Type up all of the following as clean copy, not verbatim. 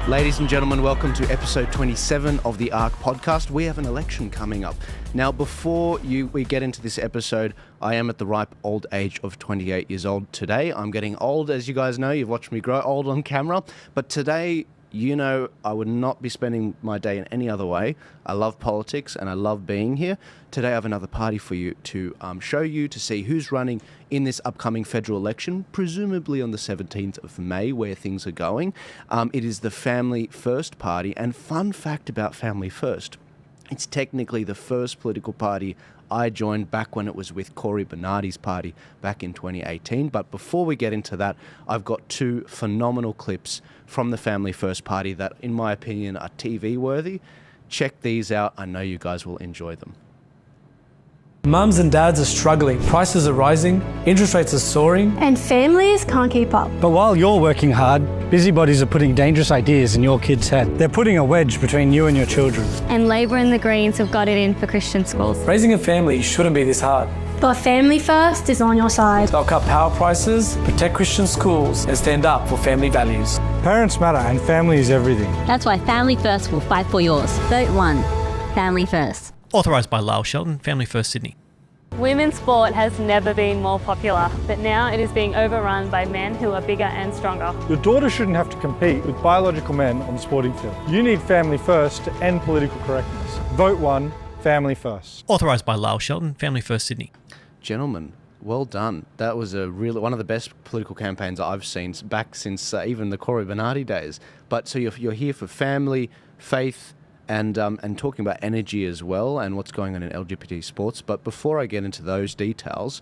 Ladies and gentlemen, welcome to episode 27 of the ARC podcast. We have an election coming up. Now, before we get into this episode, I am at the ripe old age of 28 years old today. I'm getting old, as you guys know. You've watched me grow old on camera. But today, you know, I would not be spending my day in any other way. I love politics and I love being here. Today I have another party for you to show you, to see who's running in this upcoming federal election, presumably on the 17th of May, where things are going. It is the Family First Party, and fun fact about Family First, it's technically the first political party I joined back when it was with Cory Bernardi's party back in 2018. But before we get into that, I've got two phenomenal clips from the Family First Party that, in my opinion, are TV worthy. Check these out. I know you guys will enjoy them. Mums and dads are struggling, prices are rising, interest rates are soaring. And families can't keep up. But while you're working hard, busybodies are putting dangerous ideas in your kids' head. They're putting a wedge between you and your children. And Labor and the Greens have got it in for Christian schools. Raising a family shouldn't be this hard. But Family First is on your side. They'll cut power prices, protect Christian schools, and stand up for family values. Parents matter and family is everything. That's why Family First will fight for yours. Vote 1. Family First. Authorised by Lyle Shelton, Family First Sydney. Women's sport has never been more popular, but now it is being overrun by men who are bigger and stronger. Your daughter shouldn't have to compete with biological men on the sporting field. You need Family First to end political correctness. Vote 1, Family First. Authorised by Lyle Shelton, Family First Sydney. Gentlemen, well done. That was one of the best political campaigns I've seen back since even the Cory Bernardi days. But so you're here for family, faith, and talking about energy as well and what's going on in LGBT sports. But before I get into those details,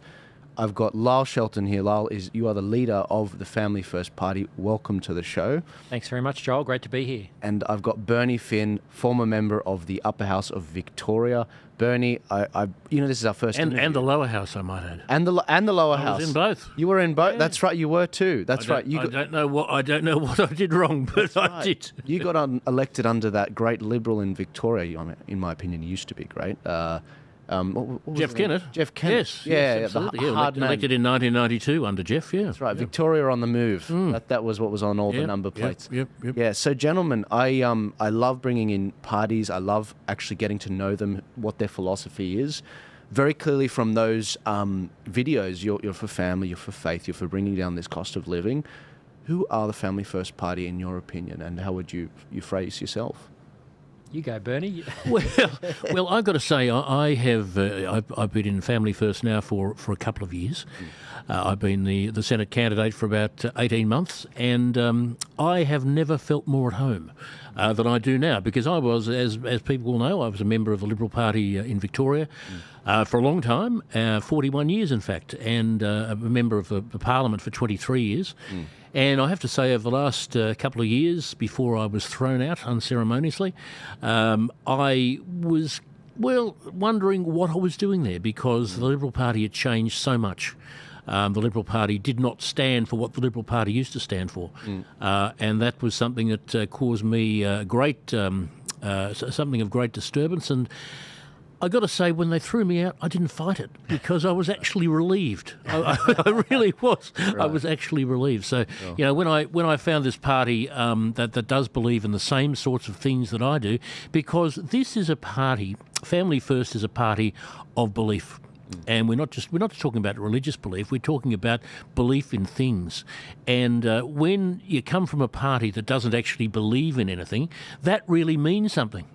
I've got Lyle Shelton here. Lyle, you are the leader of the Family First Party. Welcome to the show. Thanks very much, Joel. Great to be here. And I've got Bernie Finn, former member of the Upper House of Victoria. Bernie, this is our first interview. And the lower house, I might add. And the lower house. I was in both. You were in both. Yeah. That's right. You were too. That's right. I don't know what I did wrong, but I did. You got elected under that great Liberal in Victoria. In my opinion, he used to be great. Jeff Kennett. Jeff Kennett. Yes, yeah, absolutely. The hard man. Elected in 1992 under Jeff. Yeah, that's right. Yep. Victoria on the move. That was what was on all the number plates. Yep. Yeah. So, gentlemen, I love bringing in parties. I love actually getting to know them, what their philosophy is. Very clearly from those videos, you're for family, you're for faith, you're for bringing down this cost of living. Who are the Family First Party in your opinion, and how would you phrase yourself? You go, Bernie. Well, I've got to say, I've been in Family First now for a couple of years. I've been the Senate candidate for about 18 months, and I have never felt more at home than I do now, because I was, as people will know, I was a member of the Liberal Party in Victoria for a long time, 41 years in fact, and a member of the Parliament for 23 years. And I have to say, over the last couple of years, before I was thrown out unceremoniously, I was, wondering what I was doing there, because the Liberal Party had changed so much. The Liberal Party did not stand for what the Liberal Party used to stand for. And that was something that caused me something of great disturbance. And I got to say, when they threw me out, I didn't fight it, because I was actually relieved. I really was. Right. I was actually relieved. So, when I found this party that does believe in the same sorts of things that I do, because this is a party, Family First is a party of belief. And we're not just talking about religious belief. We're talking about belief in things. And when you come from a party that doesn't actually believe in anything, that really means something.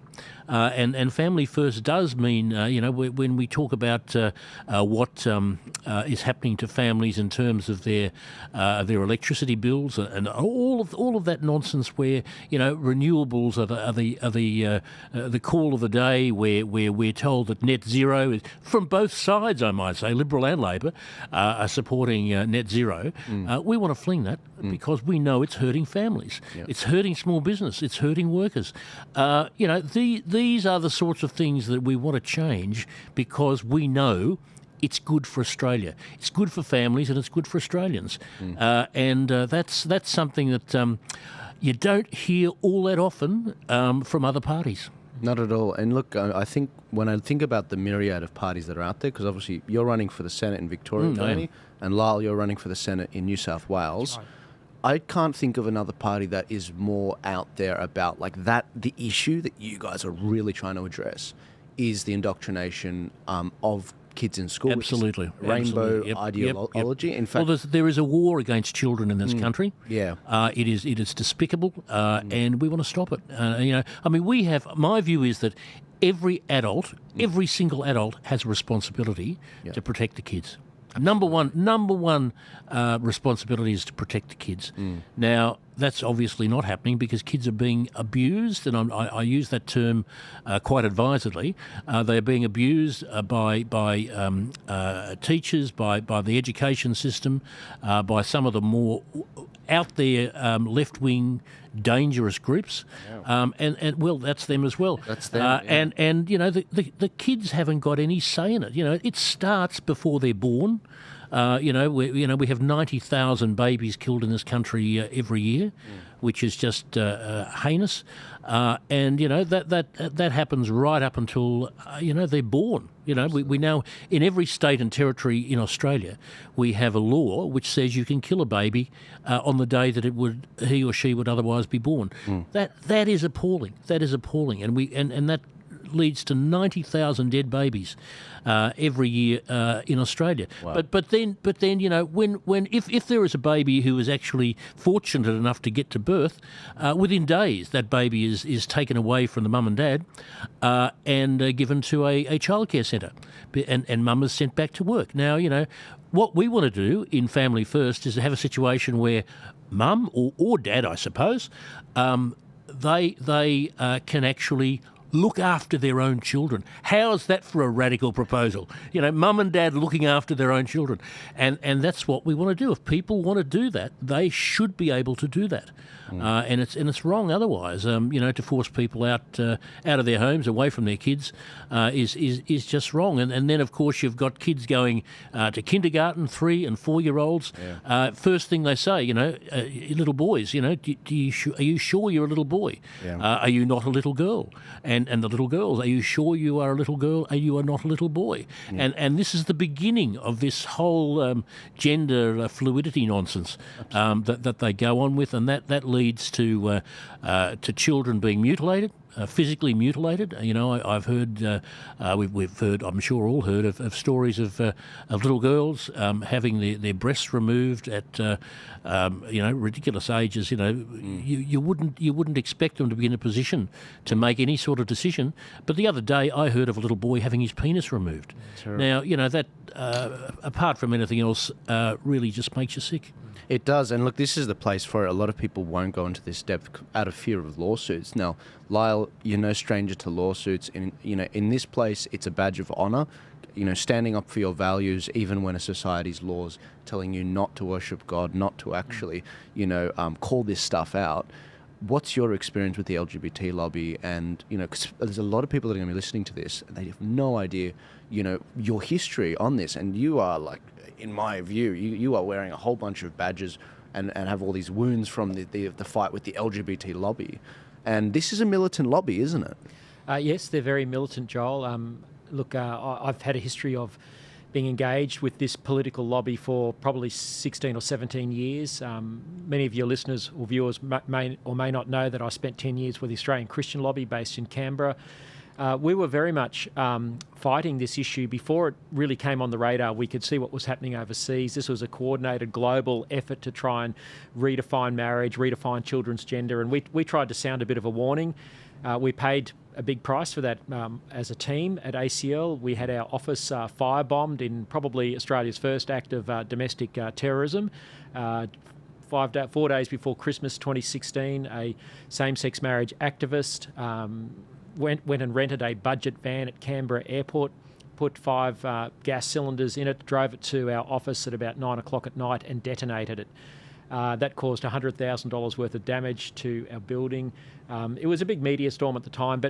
And Family First does mean, when we talk about what is happening to families in terms of their electricity bills and all of that nonsense, where renewables are the call of the day, where we're told that net zero is, from both sides, I might say, Liberal and Labor are supporting net zero. We want to fling that because we know it's hurting families, it's hurting small business, it's hurting workers. These are the sorts of things that we want to change, because we know it's good for Australia. It's good for families and it's good for Australians. That's something that you don't hear all that often from other parties. Not at all. And look, I think when I think about the myriad of parties that are out there, because obviously you're running for the Senate in Victoria, Bernie, and Lyle, you're running for the Senate in New South Wales. I can't think of another party that is more out there about like that. The issue that you guys are really trying to address is the indoctrination of kids in school. Absolutely. Rainbow Absolutely. ideology. In fact, Well, there is a war against children in this country. Yeah. It is despicable, and we want to stop it. My view is that every single adult has a responsibility to protect the kids. Number one responsibility is to protect the kids. Now, that's obviously not happening because kids are being abused, and I use that term quite advisedly. They are being abused by teachers, by the education system, by some of the more out there left-wing dangerous groups, and well, that's them as well. That's them, and the kids haven't got any say in it. It starts before they're born. We have 90,000 babies killed in this country every year, which is just heinous. And that happens right up until they're born. We now, in every state and territory in Australia, we have a law which says you can kill a baby on the day that he or she would otherwise be born. That is appalling. That is appalling, and that leads to 90,000 dead babies every year in Australia. Wow. But then if there is a baby who is actually fortunate enough to get to birth, within days that baby is taken away from the mum and dad and given to a childcare centre, and mum is sent back to work. Now, what we want to do in Family First is to have a situation where mum or dad, I suppose, they can actually look after their own children. How's that for a radical proposal? Mum and dad looking after their own children. And that's what we want to do. If people want to do that, they should be able to do that. And it's wrong otherwise. To force people out of their homes, away from their kids, is just wrong. And then of course you've got kids going to kindergarten, 3 and 4 year olds. First thing they say, little boys, are you sure you're a little boy? Are you not a little girl? And the little girls, are you sure you are a little girl? Are you not a little boy? And this is the beginning of this whole gender fluidity nonsense that they go on with, and that leads to children being mutilated. Physically mutilated. I've heard, we've heard, I'm sure all heard of stories of little girls having their breasts removed at ridiculous ages. You wouldn't expect them to be in a position to make any sort of decision. But the other day I heard of a little boy having his penis removed. Now that apart from anything else really just makes you sick. It does, and look, this is the place for it. A lot of people won't go into this depth out of fear of lawsuits. Now, Lyle, you're no stranger to lawsuits. In this place, it's a badge of honour. Standing up for your values, even when a society's laws telling you not to worship God, not to actually, call this stuff out. What's your experience with the LGBT lobby? And because there's a lot of people that are going to be listening to this, and they have no idea, your history on this, and you are like. In my view, you are wearing a whole bunch of badges and have all these wounds from the fight with the LGBT lobby. And this is a militant lobby, isn't it? Yes, they're very militant, Joel. I've had a history of being engaged with this political lobby for probably 16 or 17 years. Many of your listeners or viewers may or may not know that I spent 10 years with the Australian Christian Lobby based in Canberra. We were very much fighting this issue before it really came on the radar. We could see what was happening overseas. This was a coordinated global effort to try and redefine marriage, redefine children's gender, and we tried to sound a bit of a warning. We paid a big price for that as a team at ACL. We had our office firebombed in probably Australia's first act of domestic terrorism. 4 days before Christmas 2016, a same-sex marriage activist went and rented a budget van at Canberra Airport, put 5 gas cylinders in it, drove it to our office at about 9 o'clock at night and detonated it. That caused $100,000 worth of damage to our building. It was a big media storm at the time,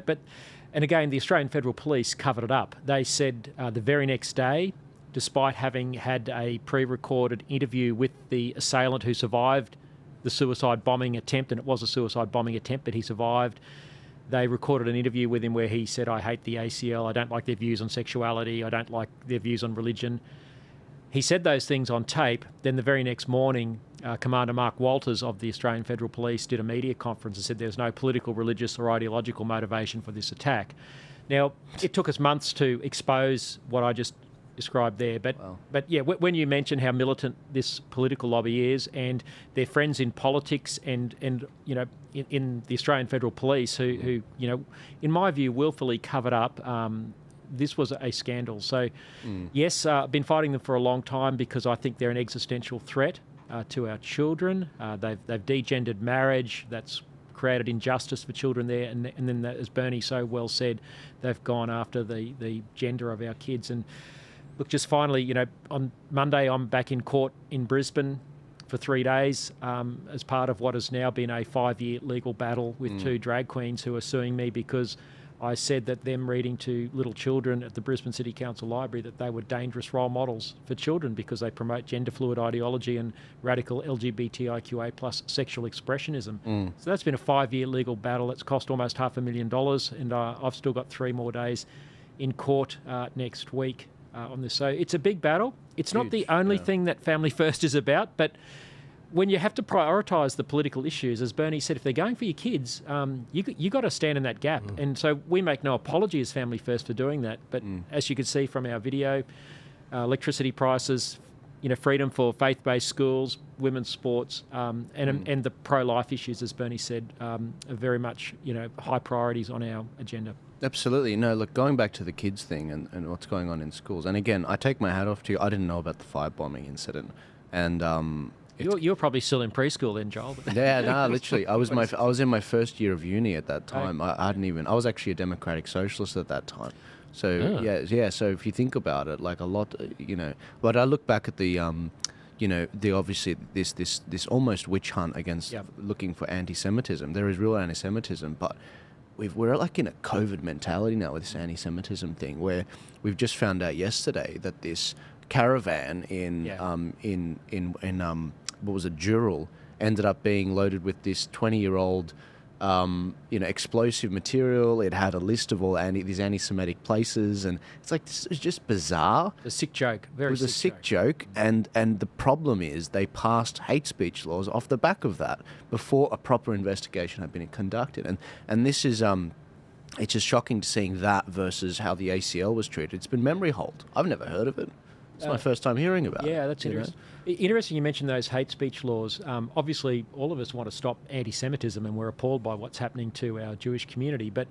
and again, the Australian Federal Police covered it up. They said the very next day, despite having had a pre-recorded interview with the assailant who survived the suicide bombing attempt, and it was a suicide bombing attempt, but he survived, they recorded an interview with him where he said, "I hate the ACL, I don't like their views on sexuality, I don't like their views on religion." he said those things on tape. Then the very next morning, Commander Mark Walters of the Australian Federal Police did a media conference and said there's no political, religious or ideological motivation for this attack. Now, it took us months to expose what I just described there, but yeah, when you mention how militant this political lobby is, and their friends in politics, and you know, in the Australian Federal Police, who you know, in my view, willfully covered up. This was a scandal. So, yes, I've been fighting them for a long time because I think they're an existential threat to our children. They've degendered marriage. That's created injustice for children there. And then, as Bernie so well said, they've gone after the gender of our kids. And look, just finally, you know, on Monday, I'm back in court in Brisbane for 3 days as part of what has now been a 5-year legal battle with 2 drag queens who are suing me because I said that them reading to little children at the Brisbane City Council Library that they were dangerous role models for children because they promote gender fluid ideology and radical LGBTIQA plus sexual expressionism. So that's been a 5-year legal battle. That's cost almost $500,000, and I've still got 3 more days in court next week on this. So it's a big battle. It's not the only thing that Family First is about, but when you have to prioritise the political issues, as Bernie said, if they're going for your kids, you got to stand in that gap. And so we make no apology as Family First for doing that. But as you could see from our video, electricity prices, you know, freedom for faith-based schools, women's sports, and the pro-life issues, as Bernie said, are very much, you know, high priorities on our agenda. Absolutely. No, look, going back to the kids thing and what's going on in schools, and again, I take my hat off to you. I didn't know about the firebombing incident, and you're probably still in preschool then, Joel. Yeah, no, literally. I was in my first year of uni at that time. I was actually a democratic socialist at that time. So yeah. So if you think about it, like a lot, you know. But I look back at the, you know, the obviously this almost witch hunt against looking for anti-Semitism. There is real anti-Semitism, but we're like in a COVID mentality now with this anti-Semitism thing, where we've just found out yesterday that this caravan in what was it, Dural, ended up being loaded with this 20-year-old, you know, explosive material. It had a list of all these anti-Semitic places, and it's like, this is just bizarre. A sick joke. It was a sick joke, and the problem is they passed hate speech laws off the back of that before a proper investigation had been conducted, and this is it's just shocking to seeing that versus how the ACL was treated. It's been memory hold. I've never heard of it. It's my first time hearing about it. Yeah, that's interesting. Interesting you mentioned those hate speech laws. Obviously, all of us want to stop anti-Semitism, and we're appalled by what's happening to our Jewish community. But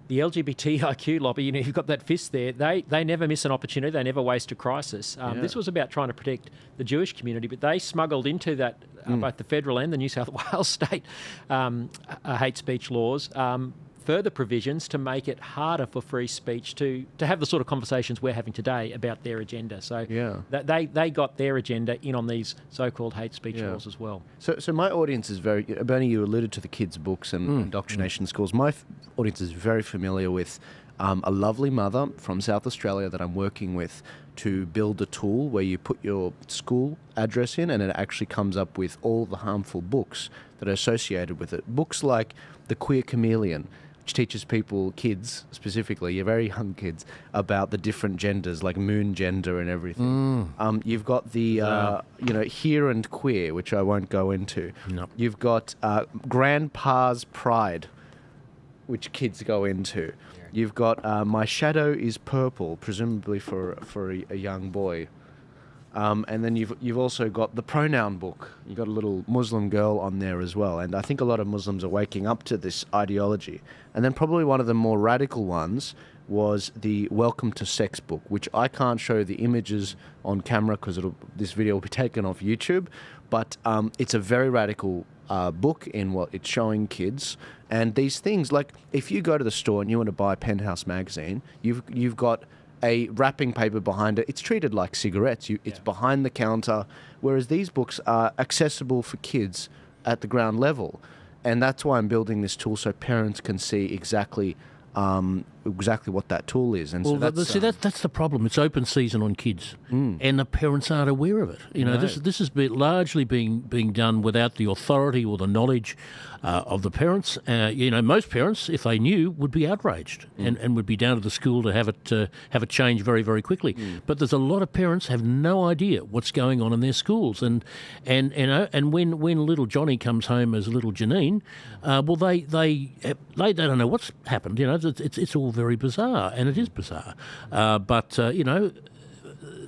the LGBTIQ lobby, you know, you've got that fist there. They never miss an opportunity. They never waste a crisis. This was about trying to protect the Jewish community, but they smuggled into that both the federal and the New South Wales state hate speech laws. Further provisions to make it harder for free speech to have the sort of conversations we're having today about their agenda. So they got their agenda in on these so-called hate speech laws as well. So my audience is very, Bernie, you alluded to the kids' books and indoctrination schools. My audience is very familiar with a lovely mother from South Australia that I'm working with to build a tool where you put your school address in and it actually comes up with all the harmful books that are associated with it. Books like The Queer Chameleon, which teaches people, kids specifically, your very young kids, about the different genders, like moon gender and everything. You've got the, you know, Here and Queer, which I won't go into. No. You've got Grandpa's Pride, which kids go into. You've got My Shadow is Purple, presumably for a young boy. And then you've also got the pronoun book. You've got a little Muslim girl on there as well. And I think a lot of Muslims are waking up to this ideology. And then probably one of the more radical ones was the Welcome to Sex book, which I can't show the images on camera because this video will be taken off YouTube. But it's a very radical book in what it's showing kids. And these things, like if you go to the store and you want to buy Penthouse magazine, you've got a wrapping paper behind it. It's treated like cigarettes. It's behind the counter, whereas these books are accessible for kids at the ground level. And that's why I'm building this tool so parents can see exactly exactly what that tool is. And well, so that's the problem. It's open season on kids, and the parents aren't aware of it. You know, this has been largely being done without the authority or the knowledge of the parents. You know, most parents, if they knew, would be outraged and would be down to the school to have it change very, very quickly. But there's a lot of parents have no idea what's going on in their schools, and when little Johnny comes home as little Janine, well, they don't know what's happened. You know, it's all very bizarre, and it is bizarre. But you know,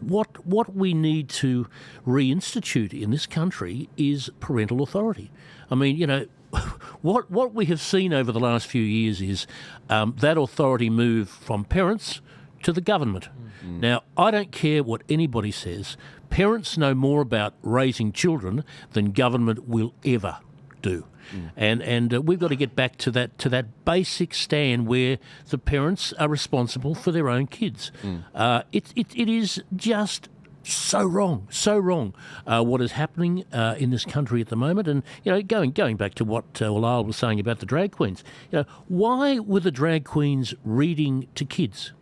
what we need to reinstitute in this country is parental authority. I mean, you know, what we have seen over the last few years is that authority move from parents to the government. Now, I don't care what anybody says. Parents know more about raising children than government will ever do. And we've got to get back to that basic stand where the parents are responsible for their own kids. It is just so wrong what is happening in this country at the moment. And you know, going back to what Lyle was saying about the drag queens, you know, why were the drag queens reading to kids?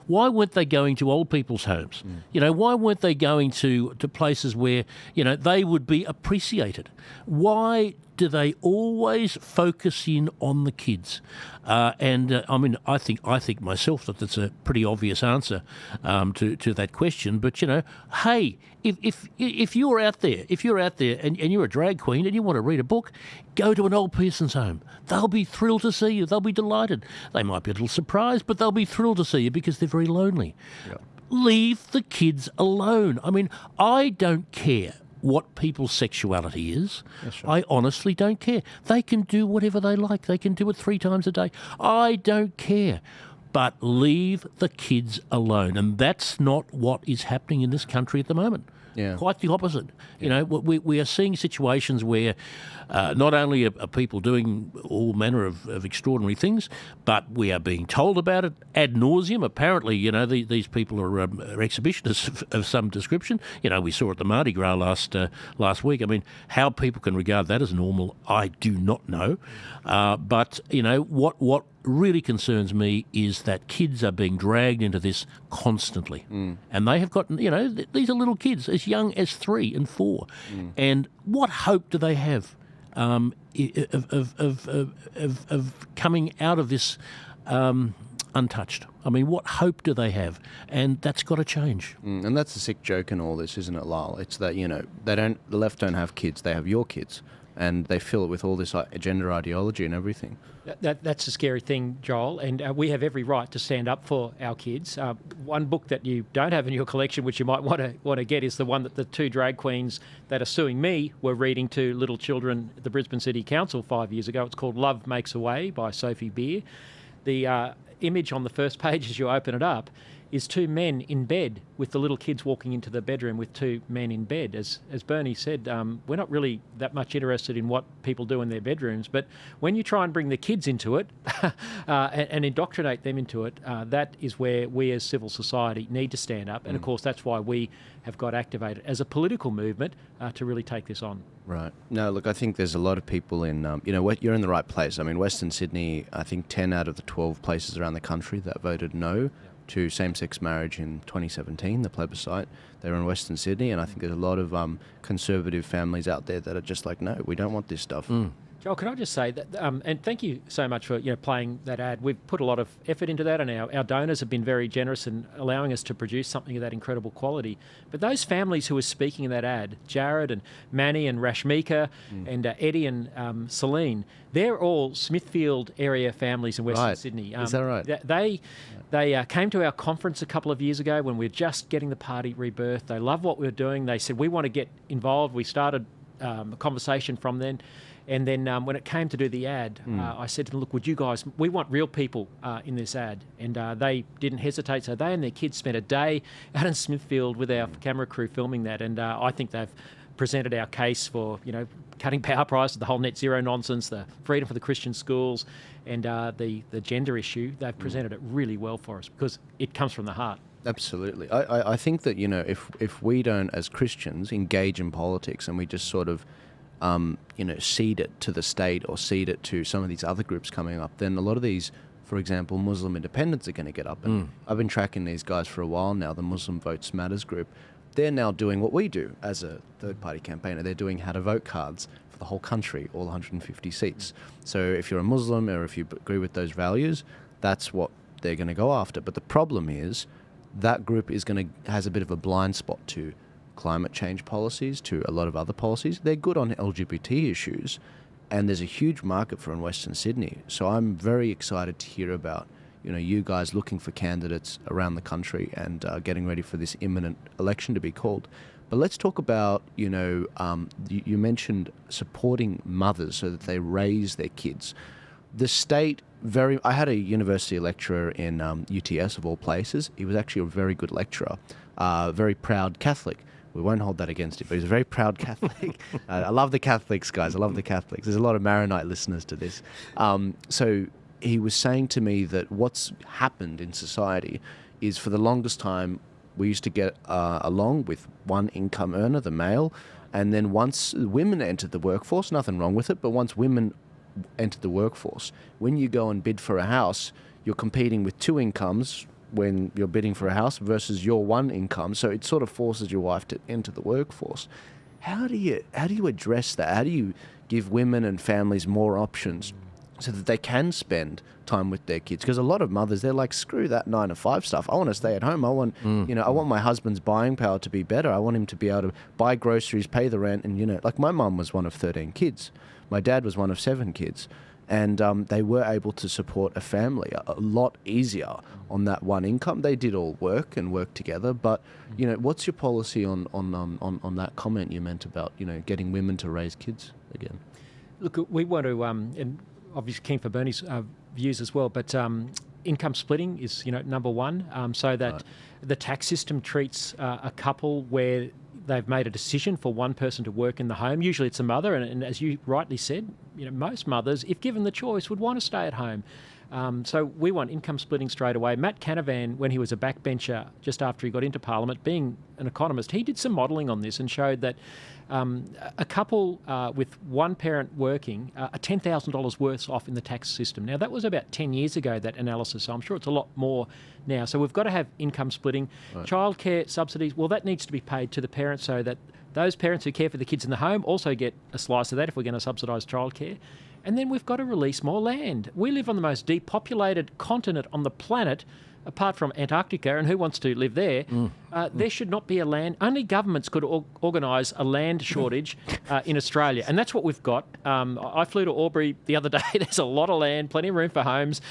Why weren't they going to old people's homes? You know, why weren't they going to places where, you know, they would be appreciated? Why do they always focus in on the kids? I mean, I think myself that that's a pretty obvious answer to that question. But you know, hey, if you're out there, and you're a drag queen and you want to read a book, go to an old person's home. They'll be thrilled to see you. They'll be delighted. They might be a little surprised, but they'll be thrilled to see you because they're very lonely. Yep. Leave the kids alone. I mean, I don't care what people's sexuality is. Right. I honestly don't care. They can do whatever they like. They can do it 3 times a day. I don't care. But leave the kids alone. And that's not what is happening in this country at the moment. Yeah. Quite the opposite. Yeah. You know, we are seeing situations where not only are people doing all manner of extraordinary things, but we are being told about it ad nauseum. Apparently, you know, these people are exhibitionists of some description. You know, we saw at the Mardi Gras last week. I mean, how people can regard that as normal, I do not know. But, you know, what really concerns me is that kids are being dragged into this constantly. And they have got, you know, these are little kids as young as 3 and 4. And what hope do they have of coming out of this untouched? I mean, what hope do they have? And that's got to change. And that's the sick joke in all this, isn't it, Lyle? It's that, you know, the left don't have kids, they have your kids. And they fill it with all this gender ideology and everything. That's a scary thing, Joel, and we have every right to stand up for our kids. One book that you don't have in your collection, which you might want to get, is the one that the 2 drag queens that are suing me were reading to little children at the Brisbane City Council 5 years ago. It's called Love Makes a Way by Sophie Beer. The image on the first page as you open it up is 2 men in bed with the little kids walking into the bedroom with 2 men in bed. As Bernie said, we're not really that much interested in what people do in their bedrooms, but when you try and bring the kids into it and indoctrinate them into it, that is where we as civil society need to stand up. And of course, that's why we have got activated as a political movement to really take this on. Right. No, look, I think there's a lot of people in, you know, you're in the right place. I mean, Western Sydney, I think 10 out of the 12 places around the country that voted no to same-sex marriage in 2017, the plebiscite. They were in Western Sydney, and I think there's a lot of conservative families out there that are just like, no, we don't want this stuff. Joel, can I just say that, and thank you so much for playing that ad. We've put a lot of effort into that, and our donors have been very generous in allowing us to produce something of that incredible quality. But those families who were speaking in that ad, Jared and Manny and Rashmika and Eddie and Celine, they're all Smithfield area families in Western Sydney. Is that right? They came to our conference a couple of years ago when we were just getting the party rebirthed. They love what we were doing. They said, we want to get involved. We started a conversation from then. And then when it came to do the ad, I said to them, look, we want real people in this ad. And they didn't hesitate. So they and their kids spent a day out in Smithfield with our camera crew filming that. And I think they've presented our case for, cutting power prices, the whole net zero nonsense, the freedom for the Christian schools, and the gender issue. They've presented it really well for us because it comes from the heart. Absolutely. I think that, if we don't, as Christians, engage in politics and we just sort of cede it to the state or cede it to some of these other groups coming up, then a lot of these for example, Muslim independents are going to get up. And I've been tracking these guys for a while now, the Muslim Votes Matters group. They're now doing what we do as a third-party campaigner. They're doing how to vote cards for the whole country, all 150 seats. So if you're a Muslim or if you agree with those values, that's what they're going to go after. But the problem is that group has a bit of a blind spot to climate change policies, to a lot of other policies. They're good on LGBT issues, and there's a huge market for in Western Sydney. So I'm very excited to hear about, you guys looking for candidates around the country and getting ready for this imminent election to be called. But let's talk about, you mentioned supporting mothers so that they raise their kids. The state I had a university lecturer in UTS of all places. He was actually a very good lecturer, very proud Catholic. We won't hold that against him, but he's a very proud Catholic. I love the Catholics, guys. I love the Catholics. There's a lot of Maronite listeners to this. So he was saying to me that what's happened in society is for the longest time, we used to get along with one income earner, the male, and then once women entered the workforce, nothing wrong with it, but once women entered the workforce, when you go and bid for a house, you're competing with two incomes when you're bidding for a house versus your one income. So it sort of forces your wife to enter the workforce. How do you address that? How do you give women and families more options so that they can spend time with their kids? Because a lot of mothers, they're like, screw that 9-to-5 stuff. I want to stay at home. I want, I want my husband's buying power to be better. I want him to be able to buy groceries, pay the rent. And, like my mum was one of 13 kids. My dad was one of 7 kids. And they were able to support a family a lot easier on that one income. They did all work together. But, what's your policy on that comment you meant about, getting women to raise kids again? Look, we want to, and obviously keen for Bernie's views as well, but income splitting is, number one, so that the tax system treats a couple where they've made a decision for one person to work in the home. Usually it's a mother, and as you rightly said, most mothers, if given the choice, would want to stay at home. So we want income splitting straight away. Matt Canavan, when he was a backbencher just after he got into Parliament, being an economist, he did some modelling on this and showed that a couple with one parent working are $10,000 worse off in the tax system. Now, that was about 10 years ago, that analysis, so I'm sure it's a lot more now. So we've got to have income splitting. Right. Childcare subsidies, well, that needs to be paid to the parents so that those parents who care for the kids in the home also get a slice of that if we're going to subsidise childcare. And then we've got to release more land. We live on the most depopulated continent on the planet, apart from Antarctica, and who wants to live there? There should not be a land. Only governments could organise a land shortage in Australia, and that's what we've got. I flew to Albury the other day. There's a lot of land, plenty of room for homes.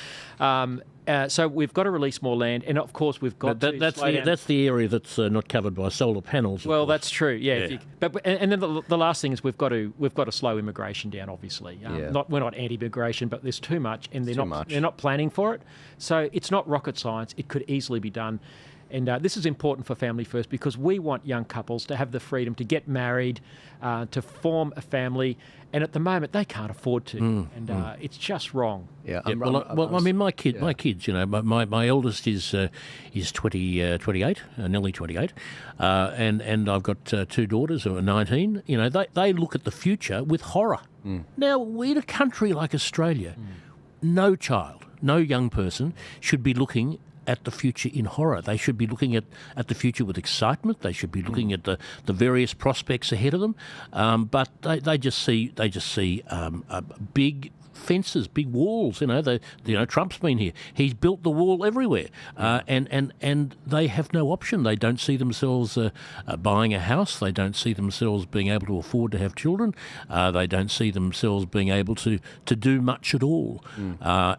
So we've got to release more land, and of course we've got to that's the area that's not covered by solar panels. Well, that's true. Yeah. And then the last thing is we've got to slow immigration down. Obviously, we're not anti-immigration, but there's too much, and they're not planning for it. So it's not rocket science. It could easily be done. And this is important for Family First because we want young couples to have the freedom to get married, to form a family, and at the moment they can't afford to, it's just wrong. Yeah. My kids, my eldest is 28, nearly 28, and I've got 2 daughters who are 19. They look at the future with horror. Now, in a country like Australia, no child, no young person should be looking at the future in horror. They should be looking at the future with excitement. They should be looking at the various prospects ahead of them. But they just see big fences, big walls. Trump's been here. He's built the wall everywhere, and they have no option. They don't see themselves buying a house. They don't see themselves being able to afford to have children. They don't see themselves being able to do much at all.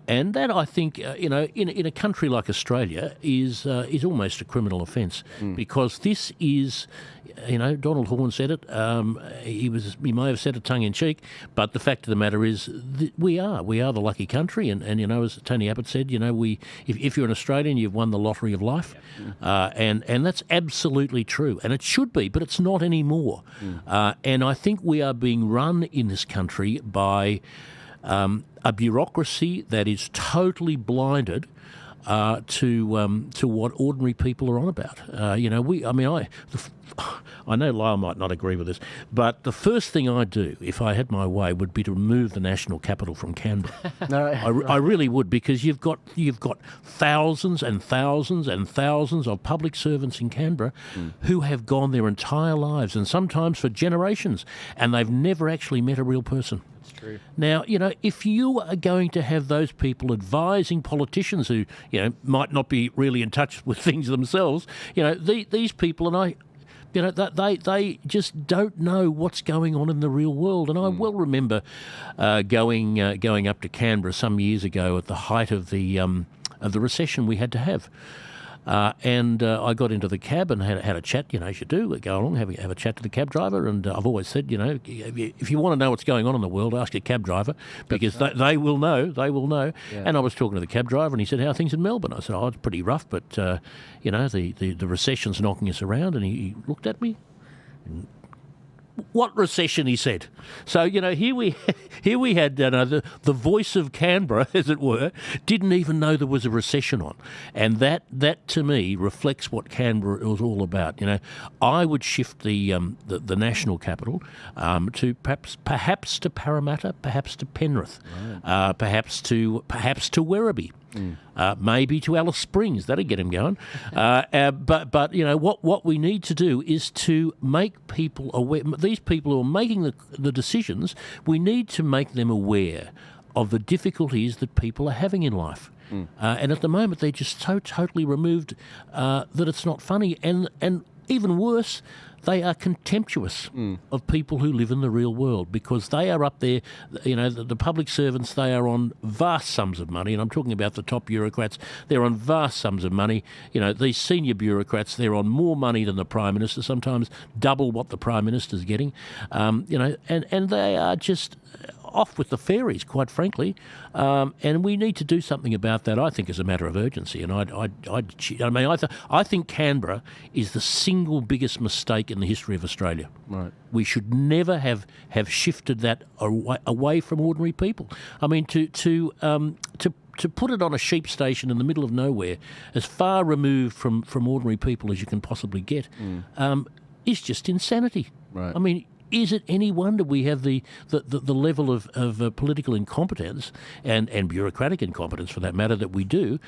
And that, I think, in a country like Australia is almost a criminal offence because this is. Donald Horne said it. He may have said it tongue in cheek, but the fact of the matter is, we are the lucky country. And as Tony Abbott said, if you're an Australian, you've won the lottery of life, and that's absolutely true, and it should be, but it's not anymore. And I think we are being run in this country by a bureaucracy that is totally blinded to what ordinary people are on about. I know Lyle might not agree with this, but the first thing I'd do if I had my way would be to remove the national capital from Canberra. I really would, because you've got thousands and thousands and thousands of public servants in Canberra who have gone their entire lives, and sometimes for generations, and they've never actually met a real person. True. Now, if you are going to have those people advising politicians who, might not be really in touch with things themselves, these people, and they just don't know what's going on in the real world. And I well remember going up to Canberra some years ago at the height of the recession we had to have. And I got into the cab and had a chat, as you do, go along, have a chat to the cab driver. And I've always said, if you want to know what's going on in the world, ask a cab driver, because they will know. Yeah. And I was talking to the cab driver, and he said, "How are things in Melbourne?" I said, "Oh, it's pretty rough, but, the recession's knocking us around." And he looked at me. What recession, he said. So, here we had the voice of Canberra, as it were, didn't even know there was a recession on. And that to me reflects what Canberra was all about. I would shift the national capital to perhaps to Parramatta, perhaps to Penrith, perhaps to Werribee. Maybe to Alice Springs. That'll get him going. But what we need to do is to make people aware. These people who are making the decisions, we need to make them aware of the difficulties that people are having in life. And at the moment, they're just so totally removed that it's not funny. And even worse, they are contemptuous of people who live in the real world, because they are up there, the public servants, they are on vast sums of money, and I'm talking about the top bureaucrats. They're on vast sums of money. These senior bureaucrats, they're on more money than the Prime Minister, sometimes double what the Prime Minister's getting, and they are just off with the fairies, quite frankly, and we need to do something about that. I think as a matter of urgency, and I think Canberra is the single biggest mistake in the history of Australia. Right. We should never have shifted that away from ordinary people. I mean, to put it on a sheep station in the middle of nowhere, as far removed from ordinary people as you can possibly get, is just insanity. Right. I mean, is it any wonder we have the level of political incompetence and bureaucratic incompetence, for that matter, that we do,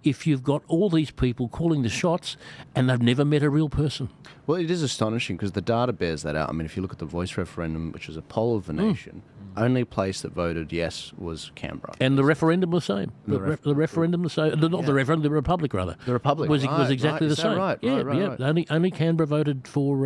if you've got all these people calling the shots and they've never met a real person? Well, it is astonishing, because the data bears that out. I mean, if you look at the Voice referendum, which was a poll of the nation, only place that voted yes was Canberra. And the referendum was the same. The referendum was the same. Not the referendum, the Republic, rather. The Republic was exactly the same. Right? Only Canberra voted for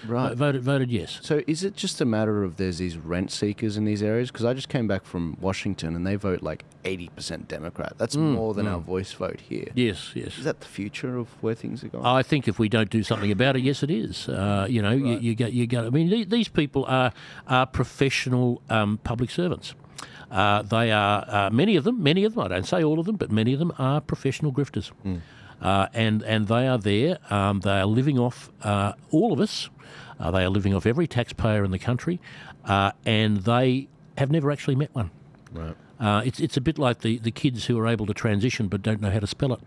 voted yes. So is it just a matter of there's these rent seekers in these areas? Because I just came back from Washington and they vote like 80% Democrat. That's more than our Voice vote here. Yes. Is that the future of where things are going? I think if we don't do something about it, yes, it is. You get. I mean, these people are professional public servants. They are many of them. I don't say all of them, but many of them are professional grifters, and they are there. They are living off all of us. They are living off every taxpayer in the country, and they have never actually met one. Right. It's a bit like the kids who are able to transition but don't know how to spell it.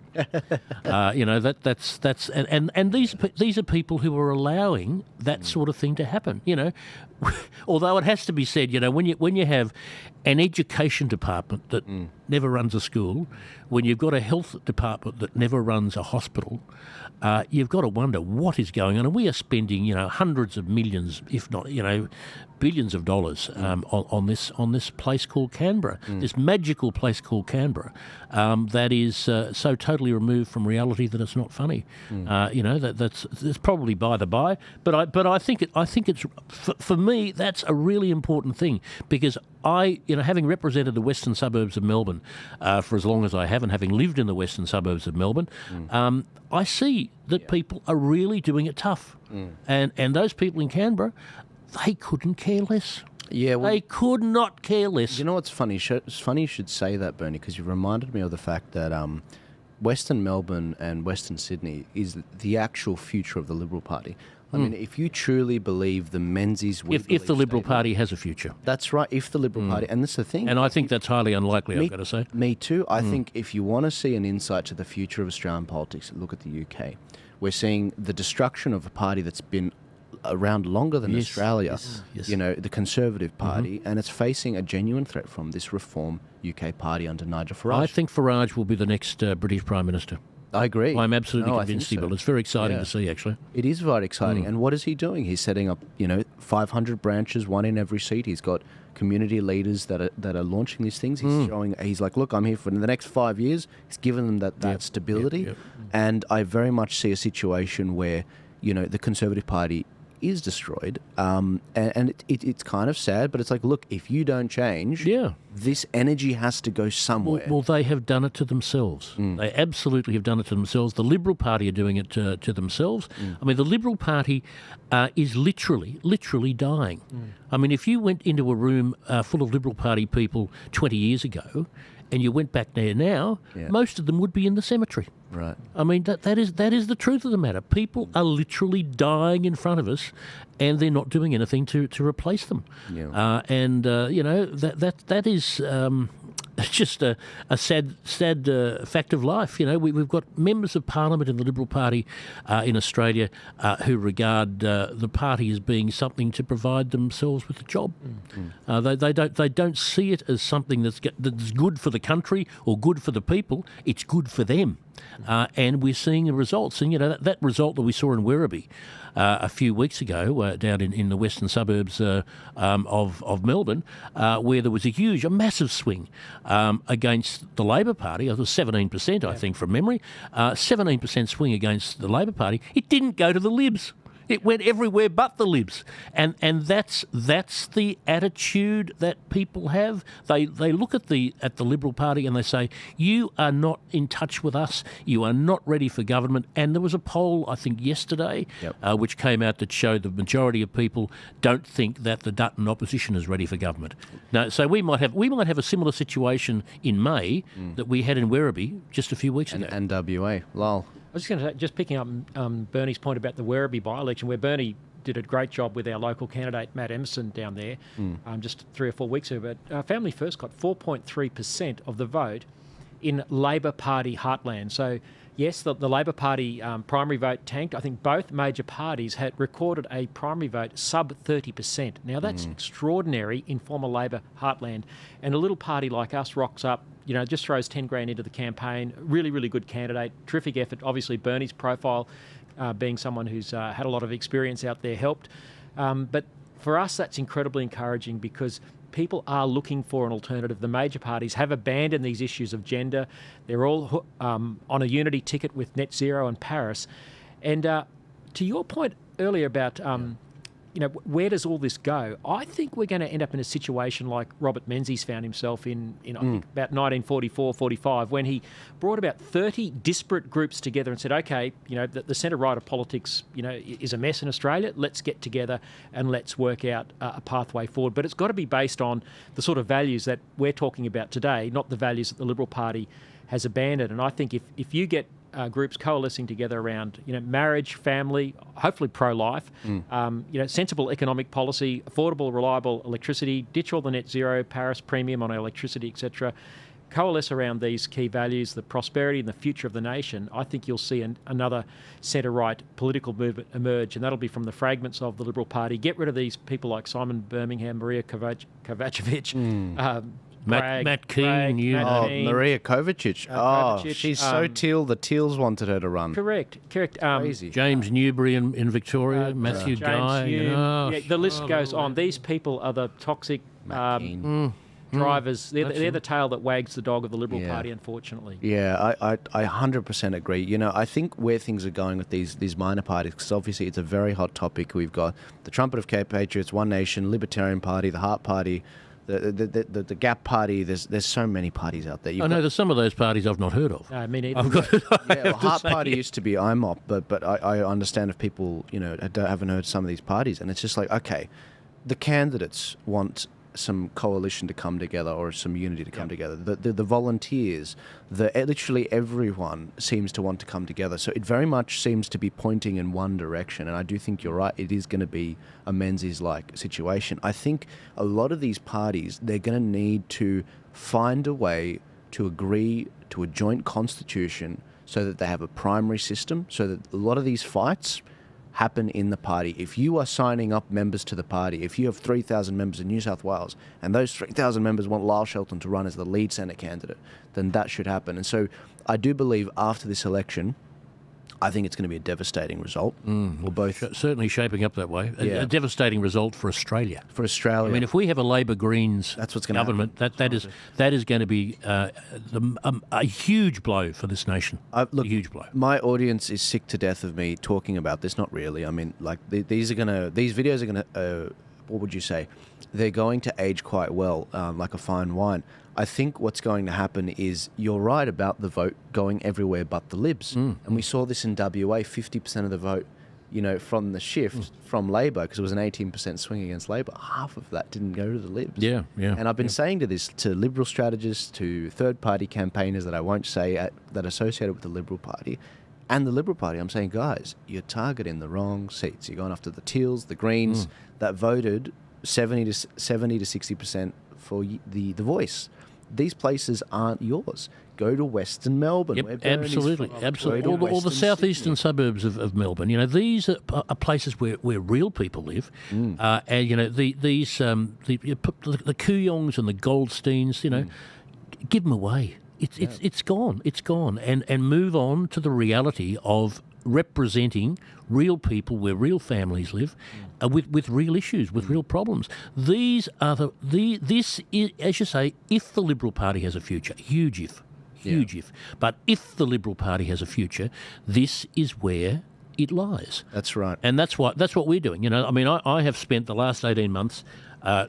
And these are people who are allowing that sort of thing to happen. Although it has to be said, when you have an education department that never runs a school, when you've got a health department that never runs a hospital, you've got to wonder what is going on. And we are spending, hundreds of millions, if not, billions of dollars on this place called Canberra, this magical place called Canberra, that is so totally removed from reality that it's not funny. That's probably by the by, but I think it's for me that's a really important thing, because having represented the western suburbs of Melbourne for as long as I have, and having lived in the western suburbs of Melbourne, I see that people are really doing it tough, and those people in Canberra, they couldn't care less. Yeah, well, they could not care less. You know what's funny? It's funny you should say that, Bernie, because you reminded me of the fact that Western Melbourne and Western Sydney is the actual future of the Liberal Party. I mean, if you truly believe the Menzies... If the Liberal Party has a future. That's right, if the Liberal Party... And that's the thing. And I think that's highly unlikely, I've got to say. Me too. I think if you want to see an insight to the future of Australian politics, look at the UK. We're seeing the destruction of a party that's been around longer than Australia, you know, the Conservative Party, and it's facing a genuine threat from this Reform UK Party under Nigel Farage. I think Farage will be the next British Prime Minister. I agree. I'm absolutely convinced he will. It's very exciting to see, actually. It is very exciting. And what is he doing? He's setting up, 500 branches, one in every seat. He's got community leaders that are launching these things. He's showing. He's like, look, I'm here for the next 5 years. He's given them that stability. And I very much see a situation where, the Conservative Party is destroyed, and it's kind of sad, but it's like, look, if you don't change, this energy has to go somewhere. Well, they have done it to themselves. They absolutely have done it to themselves. The Liberal Party are doing it to themselves. I mean, the Liberal Party is literally dying. I mean, if you went into a room full of Liberal Party people 20 years ago, and you went back there now, most of them would be in the cemetery. Right. I mean, that is the truth of the matter. People are literally dying in front of us, and they're not doing anything to replace them. Yeah. That is just a sad fact of life. We've got members of Parliament in the Liberal Party in Australia who regard the party as being something to provide themselves with a job. They don't see it as something that's good for the country or good for the people. It's good for them. And we're seeing the results. And, that result that we saw in Werribee a few weeks ago down in the western suburbs of Melbourne, where there was a massive swing against the Labor Party. It was 17%, I think, from memory. 17% swing against the Labor Party. It didn't go to the Libs. It went everywhere but the Libs, and that's the attitude that people have. They look at the Liberal Party and they say, you are not in touch with us, you are not ready for government. And there was a poll, I think yesterday, which came out that showed the majority of people don't think that the Dutton opposition is ready for government. Now, so we might have a similar situation in May that we had in Werribee just a few weeks ago. And WA, Lyle. I was just going to say, just picking up Bernie's point about the Werribee by-election, where Bernie did a great job with our local candidate, Matt Emerson, down there just 3 or 4 weeks ago. But Family First got 4.3% of the vote in Labor Party heartland. So, yes, the Labor Party primary vote tanked. I think both major parties had recorded a primary vote sub 30%. Now, that's extraordinary in former Labor heartland. And a little party like us rocks up, just throws 10 grand into the campaign. Really, really good candidate. Terrific effort. Obviously, Bernie's profile, being someone who's had a lot of experience out there, helped. But for us, that's incredibly encouraging because people are looking for an alternative. The major parties have abandoned these issues of gender. They're all on a unity ticket with net zero and Paris. And to your point earlier about where does all this go? I think we're going to end up in a situation like Robert Menzies found himself in I think about 1944, 45, when he brought about 30 disparate groups together and said, okay, the centre-right of politics, is a mess in Australia. Let's get together and let's work out a pathway forward. But it's got to be based on the sort of values that we're talking about today, not the values that the Liberal Party has abandoned. And I think if you get groups coalescing together around, marriage, family, hopefully pro-life, sensible economic policy, affordable, reliable electricity, ditch all the net zero, Paris premium on our electricity, etc., coalesce around these key values, the prosperity and the future of the nation, I think you'll see another centre-right political movement emerge, and that'll be from the fragments of the Liberal Party. Get rid of these people like Simon Birmingham, Maria Kovacevic, Matt Keane, Maria Kovacic. She's so teal. The Teals wanted her to run. Correct. Crazy. James Newbury in Victoria, Matthew Guy. The list goes on. These people are the toxic drivers. They're the tail that wags the dog of the Liberal Party, unfortunately. Yeah, I 100% agree. I think where things are going with these minor parties, because obviously it's a very hot topic. We've got the Trumpet of Cape Patriots, One Nation, Libertarian Party, the Heart Party, the Gap Party. There's so many parties out there. There's some of those parties I've not heard of. Me neither. Heart Party used to be IMOP, but I understand if people haven't heard some of these parties, and it's just like, okay, the candidates want some coalition to come together or some unity to come together. The volunteers, literally everyone seems to want to come together. So it very much seems to be pointing in one direction. And I do think you're right. It is going to be a Menzies-like situation. I think a lot of these parties, they're going to need to find a way to agree to a joint constitution so that they have a primary system, so that a lot of these fights happen in the party. If you are signing up members to the party, if you have 3,000 members in New South Wales and those 3,000 members want Lyle Shelton to run as the lead Senate candidate, then that should happen. And so I do believe after this election, I think it's going to be a devastating result. We'll both certainly shaping up that way. A devastating result for Australia. For Australia, I mean, if we have a Labor Greens government, that is going to be a huge blow for this nation. Look, a huge blow. My audience is sick to death of me talking about this. Not really. I mean, like these videos are gonna. What would you say? They're going to age quite well, like a fine wine. I think what's going to happen is you're right about the vote going everywhere but the Libs. And we saw this in WA, 50% of the vote, from the shift from Labor, because it was an 18% swing against Labor. Half of that didn't go to the Libs. Yeah. And I've been saying to Liberal strategists, to third-party campaigners that I won't say that are associated with the Liberal Party, and the Liberal Party, I'm saying, guys, you're targeting the wrong seats. You're going after the Teals, the Greens, that voted 70 to 60% for the Voice. These places aren't yours. Go to Western Melbourne. Yep, absolutely. All the southeastern suburbs of Melbourne. These are places where real people live, and the Kooyongs and the Goldsteins. Give them away. It's gone, and move on to the reality of representing real people where real families live, with real issues, with real problems. These are this is, as you say, if the Liberal Party has a future, huge if. But if the Liberal Party has a future, this is where it lies. That's right. And that's what we're doing. I have spent the last 18 months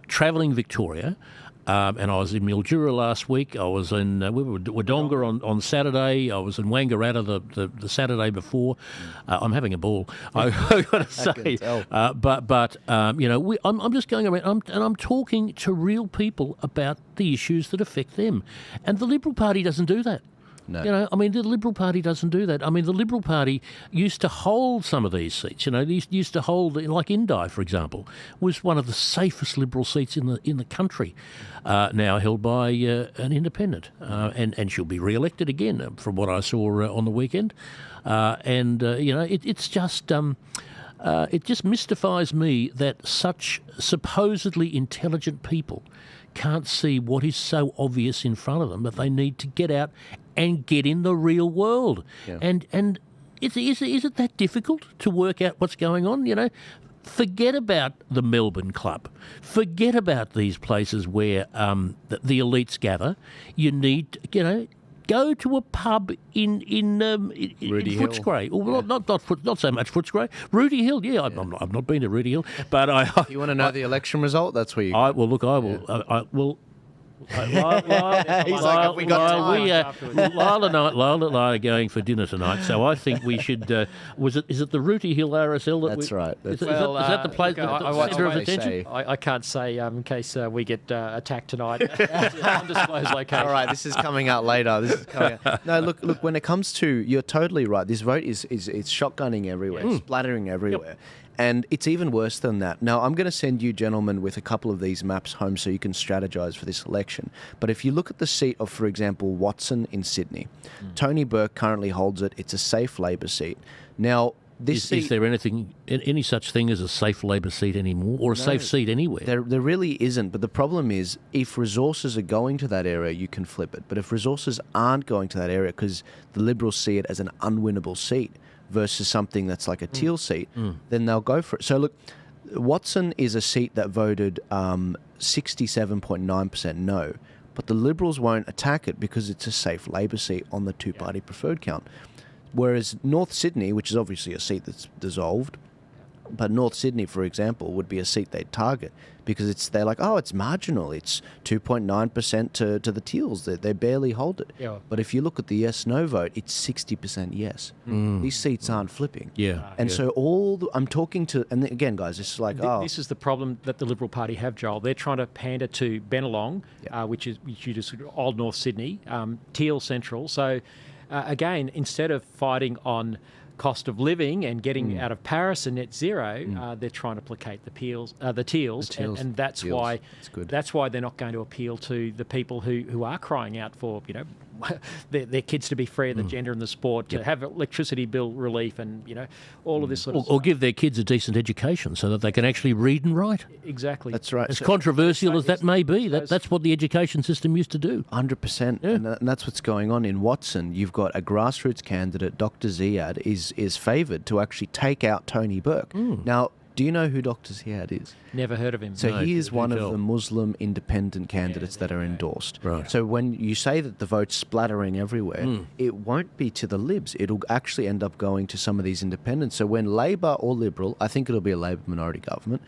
travelling Victoria. And I was in Mildura last week. I was in Wodonga on Saturday. I was in Wangaratta the Saturday before. I'm having a ball, I've got to say. I'm just going around and I'm talking to real people about the issues that affect them. And the Liberal Party doesn't do that. No. The Liberal Party doesn't do that. The Liberal Party used to hold some of these seats. They used to hold, like Indi, for example, was one of the safest Liberal seats in the country, now held by an independent, and she'll be re-elected again, from what I saw on the weekend. It's just. It just mystifies me that such supposedly intelligent people can't see what is so obvious in front of them, that they need to get out and get in the real world. Yeah. And is it that difficult to work out what's going on? Forget about the Melbourne Club. Forget about these places where the elites gather. You need, go to a pub in Footscray. Well, not so much Footscray. Rooty Hill, I've not been to Rooty Hill, but If you want to know the election result, that's where you. I will. Lyle and I are going for dinner tonight, so I think we should. Is it the Rooty Hill RSL? That's right. Is that the place? The centre of attention? I can't say in case we get attacked tonight. Undisclosed location. All right, this is coming out later. No, look. When it comes to, you're totally right. This vote is shotgunning everywhere, splattering everywhere. Yep. And it's even worse than that. Now, I'm going to send you gentlemen with a couple of these maps home so you can strategise for this election. But if you look at the seat of, for example, Watson in Sydney, Tony Burke currently holds it. It's a safe Labor seat. Now, is there any such thing as a safe Labor seat anymore, or a safe seat anywhere? There really isn't. But the problem is, if resources are going to that area, you can flip it. But if resources aren't going to that area because the Liberals see it as an unwinnable seat versus something that's like a Teal seat, then they'll go for it. So look, Watson is a seat that voted 67.9% no, but the Liberals won't attack it because it's a safe Labor seat on the two-party preferred count. Whereas North Sydney, which is obviously a seat that's dissolved, But North Sydney, for example, would be a seat they'd target because they're like, oh, it's marginal. It's 2.9% to the Teals. They barely hold it. Yeah. But if you look at the yes/no vote, it's 60% yes. These seats aren't flipping. Yeah. And so I'm talking to, and again, guys, it's like, This is the problem that the Liberal Party have, Joel. They're trying to pander to Bennelong, which you just old North Sydney, Teal Central. So again, instead of fighting on cost of living and getting out of Paris and net zero, they're trying to placate the Teals, and that's why they're not going to appeal to the people who are crying out for their kids to be free of the gender and the sport, to have electricity bill relief, and all of this sort of stuff. Or give their kids a decent education so that they can actually read and write. Exactly. That's right. As controversial as that may be, that's what the education system used to do. 100%. Yeah. And that's what's going on in Watson. You've got a grassroots candidate, Dr. Ziad, is favoured to actually take out Tony Burke. Now, do you know who Dr. Ziad is? Never heard of him. So he is one of the Muslim independent candidates that are endorsed. Right. So when you say that the vote's splattering everywhere, it won't be to the Libs. It'll actually end up going to some of these independents. So when Labor or Liberal, I think it'll be a Labor minority government,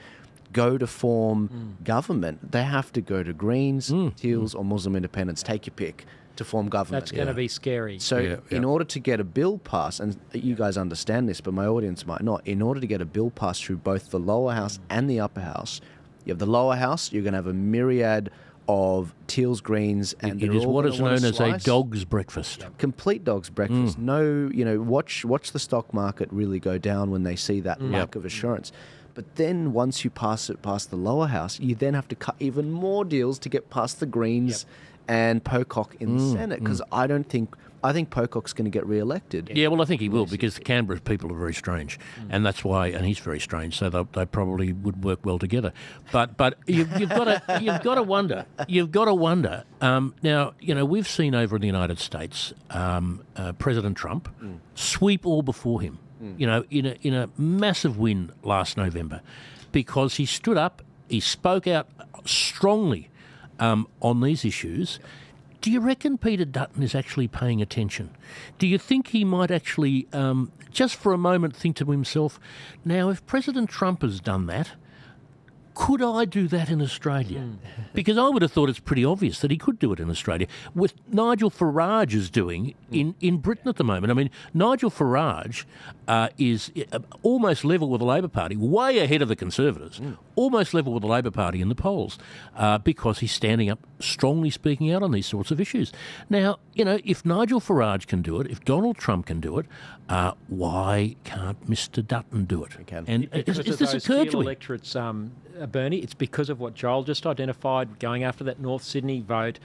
go to form government, they have to go to Greens, Teals or Muslim independents. Take your pick to form government. That's going to be scary. So in order to get a bill passed, and you guys understand this, but my audience might not, in order to get a bill passed through both the lower house and the upper house, you have the lower house, you're going to have a myriad of Teals, Greens, and it is what is known as a dog's breakfast. Complete dog's breakfast. No, watch the stock market really go down when they see that lack of assurance. But then once you pass it past the lower house, you then have to cut even more deals to get past the Greens and Pocock in the Senate, because I think Pocock's going to get re-elected. Yeah, well, I think he will, because the Canberra people are very strange, and that's why, and he's very strange, so they probably would work well together. But you've got to wonder. Now, we've seen over in the United States President Trump sweep all before him. In a massive win last November, because he stood up, he spoke out strongly on these issues. Do you reckon Peter Dutton is actually paying attention? Do you think he might actually, just for a moment, think to himself, now, if President Trump has done that, could I do that in Australia? Because I would have thought it's pretty obvious that he could do it in Australia. With Nigel Farage is doing in Britain at the moment. I mean, Nigel Farage is almost level with the Labor Party, way ahead of the Conservatives, almost level with the Labor Party in the polls, because he's standing up, strongly speaking out on these sorts of issues. Now, if Nigel Farage can do it, if Donald Trump can do it, why can't Mr. Dutton do it? And has this occurred to him? Electorates, Bernie, it's because of what Joel just identified, going after that North Sydney vote.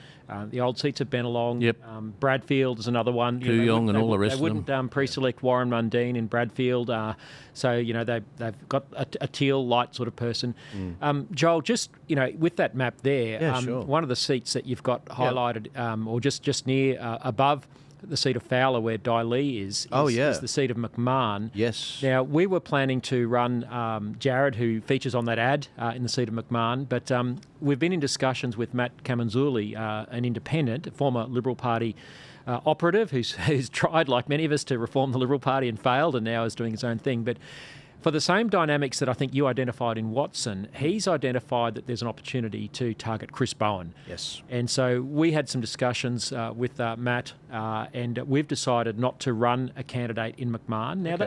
The old seats of Bennelong, Bradfield is another one. Kooyong and all the rest of them. They wouldn't pre-select Warren Mundine in Bradfield, so they've got a teal light sort of person. Joel, just with that map there, one of the seats that you've got highlighted, or just near above the seat of Fowler, where Dai Lee is the seat of McMahon. Yes. Now, we were planning to run Jared, who features on that ad, in the seat of McMahon, but we've been in discussions with Matt Kamanzuli, an independent, a former Liberal Party operative who's tried, like many of us, to reform the Liberal Party and failed, and now is doing his own thing. But for the same dynamics that I think you identified in Watson, he's identified that there's an opportunity to target Chris Bowen. Yes. And so we had some discussions with Matt, and we've decided not to run a candidate in McMahon. Now,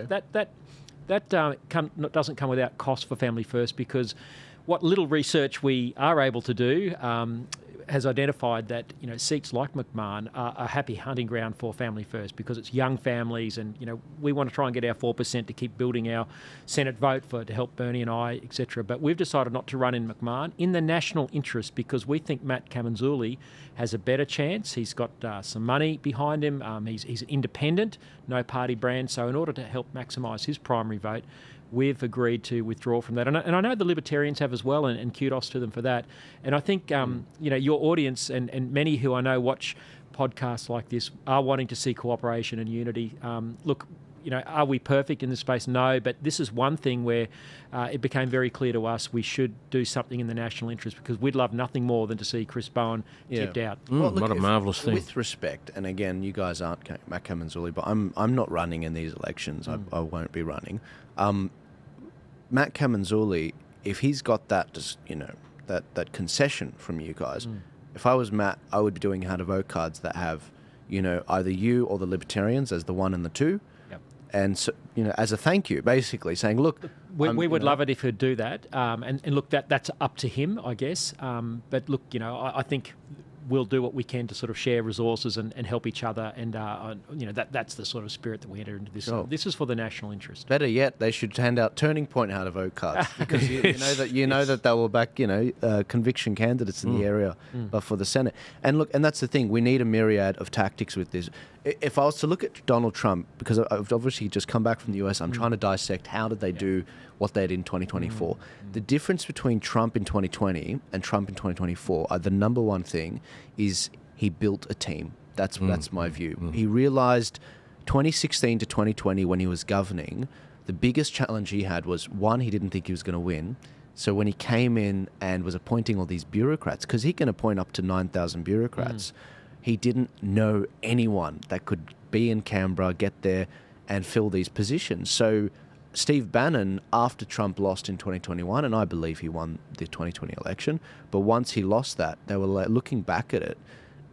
that doesn't come without cost for Family First, because what little research we are able to do has identified that seats like McMahon are a happy hunting ground for Family First, because it's young families, and we want to try and get our 4% to keep building our Senate vote to help Bernie and I, etc. But we've decided not to run in McMahon in the national interest, because we think Matt Kamanzuli has a better chance. He's got some money behind him. He's independent, no party brand. So in order to help maximise his primary vote, we've agreed to withdraw from that. And I know the Libertarians have as well, and kudos to them for that. And I think, your audience and many who I know watch podcasts like this are wanting to see cooperation and unity. Look, are we perfect in this space? No, but this is one thing where it became very clear to us we should do something in the national interest, because we'd love nothing more than to see Chris Bowen tipped out. What a marvellous thing. With respect, and again, you guys aren't Matt Kamanzuli, but I'm not running in these elections. I won't be running. Matt Kamanzuli, if he's got that, that concession from you guys, if I was Matt, I would be doing how to vote cards that have, either you or the Libertarians as the 1 and the 2. And so, as a thank you, basically saying, look, we would love it if he'd do that. And look, that's up to him, I guess. But look, I think we'll do what we can to sort of share resources and help each other. And that's the sort of spirit that we enter into this. Sure. This is for the national interest. Better yet, they should hand out Turning Point how to vote cards, because you know that they will back conviction candidates in the area, but for the Senate. And look, and that's the thing, we need a myriad of tactics with this. If I was to look at Donald Trump, because I've obviously just come back from the US, I'm trying to dissect how did they do what they did in 2024. The difference between Trump in 2020 and Trump in 2024, the number one thing is he built a team. That's my view. He realized 2016 to 2020 when he was governing, the biggest challenge he had was, one, he didn't think he was going to win. So when he came in and was appointing all these bureaucrats, because he can appoint up to 9,000 bureaucrats, he didn't know anyone that could be in Canberra, get there and fill these positions. So Steve Bannon, after Trump lost in 2021, and I believe he won the 2020 election, but once he lost that, they were looking back at it,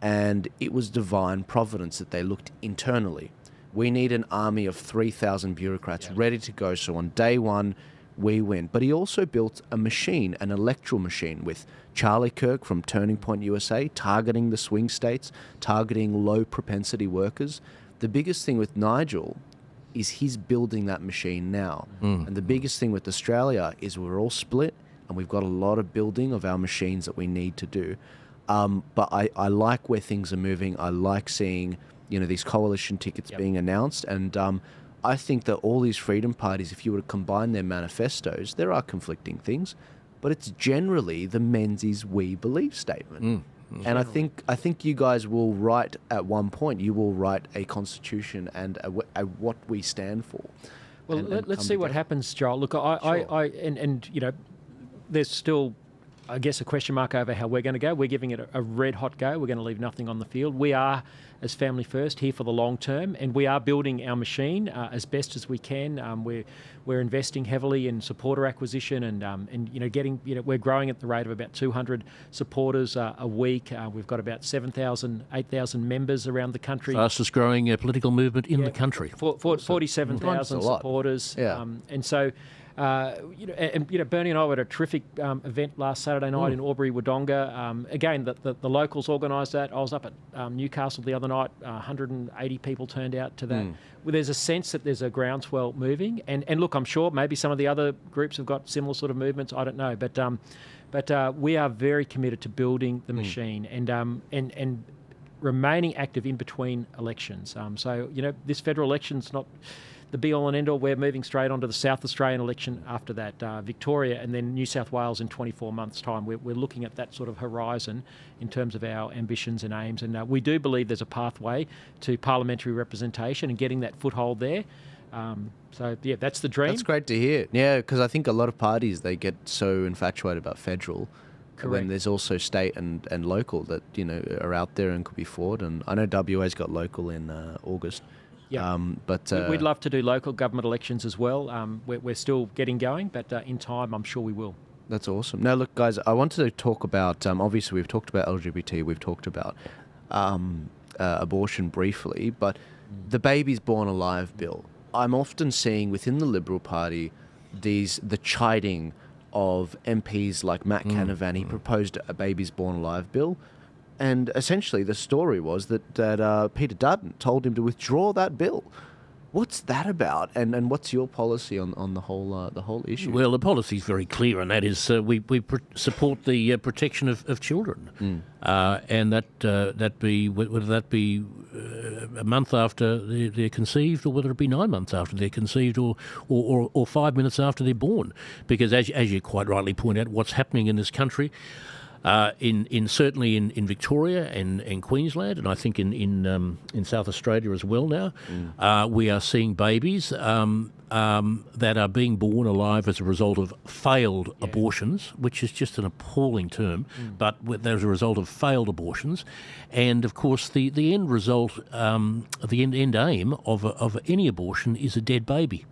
and it was divine providence that they looked internally. We need an army of 3,000 bureaucrats ready to go, so on day one, we win. But he also built a machine, an electoral machine, with Charlie Kirk from Turning Point USA targeting the swing states, targeting low propensity workers. The biggest thing with Nigel is he's building that machine now. And the biggest thing with Australia is we're all split and we've got a lot of building of our machines that we need to do. But I like where things are moving. I like seeing, these coalition tickets being announced. And I think that all these freedom parties, if you were to combine their manifestos, there are conflicting things, but it's generally the Menzies We Believe statement. And I think you guys will write, at one point, you will write a constitution and a what we stand for. Well, let's see what happens, Joel. Look, there's still, I guess, a question mark over how we're going to go. We're giving it a red hot go. We're going to leave nothing on the field. We are, as Family First, here for the long term, and we are building our machine as best as we can. We're investing heavily in supporter acquisition, and getting, we're growing at the rate of about 200 supporters a week. We've got about 7,000, 8,000 members around the country. Fastest growing political movement in the country. 47,000 supporters. And so. Bernie and I were at a terrific event last Saturday night in Albury, Wodonga. Again, the locals organised that. I was up at Newcastle the other night. 180 people turned out to that. Well, there's a sense that there's a groundswell moving. And look, I'm sure maybe some of the other groups have got similar sort of movements. I don't know. But we are very committed to building the machine and remaining active in between elections. So, this federal election's not the be-all and end-all. We're moving straight onto the South Australian election after that, Victoria, and then New South Wales in 24 months' time. We're looking at that sort of horizon in terms of our ambitions and aims, and we do believe there's a pathway to parliamentary representation and getting that foothold there. That's the dream. That's great to hear. Yeah, because I think a lot of parties, they get so infatuated about federal. Correct. When there's also state and local that, are out there and could be fought. And I know WA's got local in August. Yeah, but we'd love to do local government elections as well. We're still getting going, but in time, I'm sure we will. That's awesome. Now, look, guys, I wanted to talk about, obviously, we've talked about LGBT, we've talked about abortion briefly, but the Babies Born Alive bill. I'm often seeing within the Liberal Party the chiding of MPs like Matt Canavan. He proposed a Babies Born Alive bill. And essentially, the story was that Peter Dutton told him to withdraw that bill. What's that about? And what's your policy on the whole issue? Well, the policy is very clear, and that is we support the protection of children, and that be whether that be a month after they're conceived, or whether it be 9 months after they're conceived, or 5 minutes after they're born. Because as you quite rightly point out, what's happening in this country. Certainly in Victoria and Queensland, and I think in South Australia as well now, we are seeing babies that are being born alive as a result of failed abortions, which is just an appalling term, but as a result of failed abortions. And of course, the end result, the end aim of any abortion is a dead baby.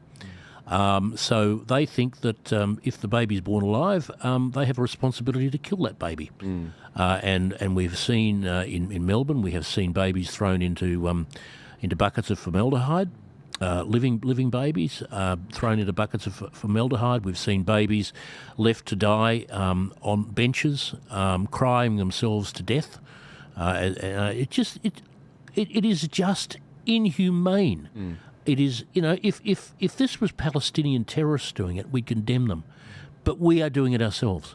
So they think that if the baby's born alive, they have a responsibility to kill that baby. And we've seen in Melbourne, we have seen babies thrown into buckets of formaldehyde. Living babies thrown into buckets of formaldehyde. We've seen babies left to die on benches, crying themselves to death. It is just inhumane. It is, if this was Palestinian terrorists doing it, we condemn them, but we are doing it ourselves.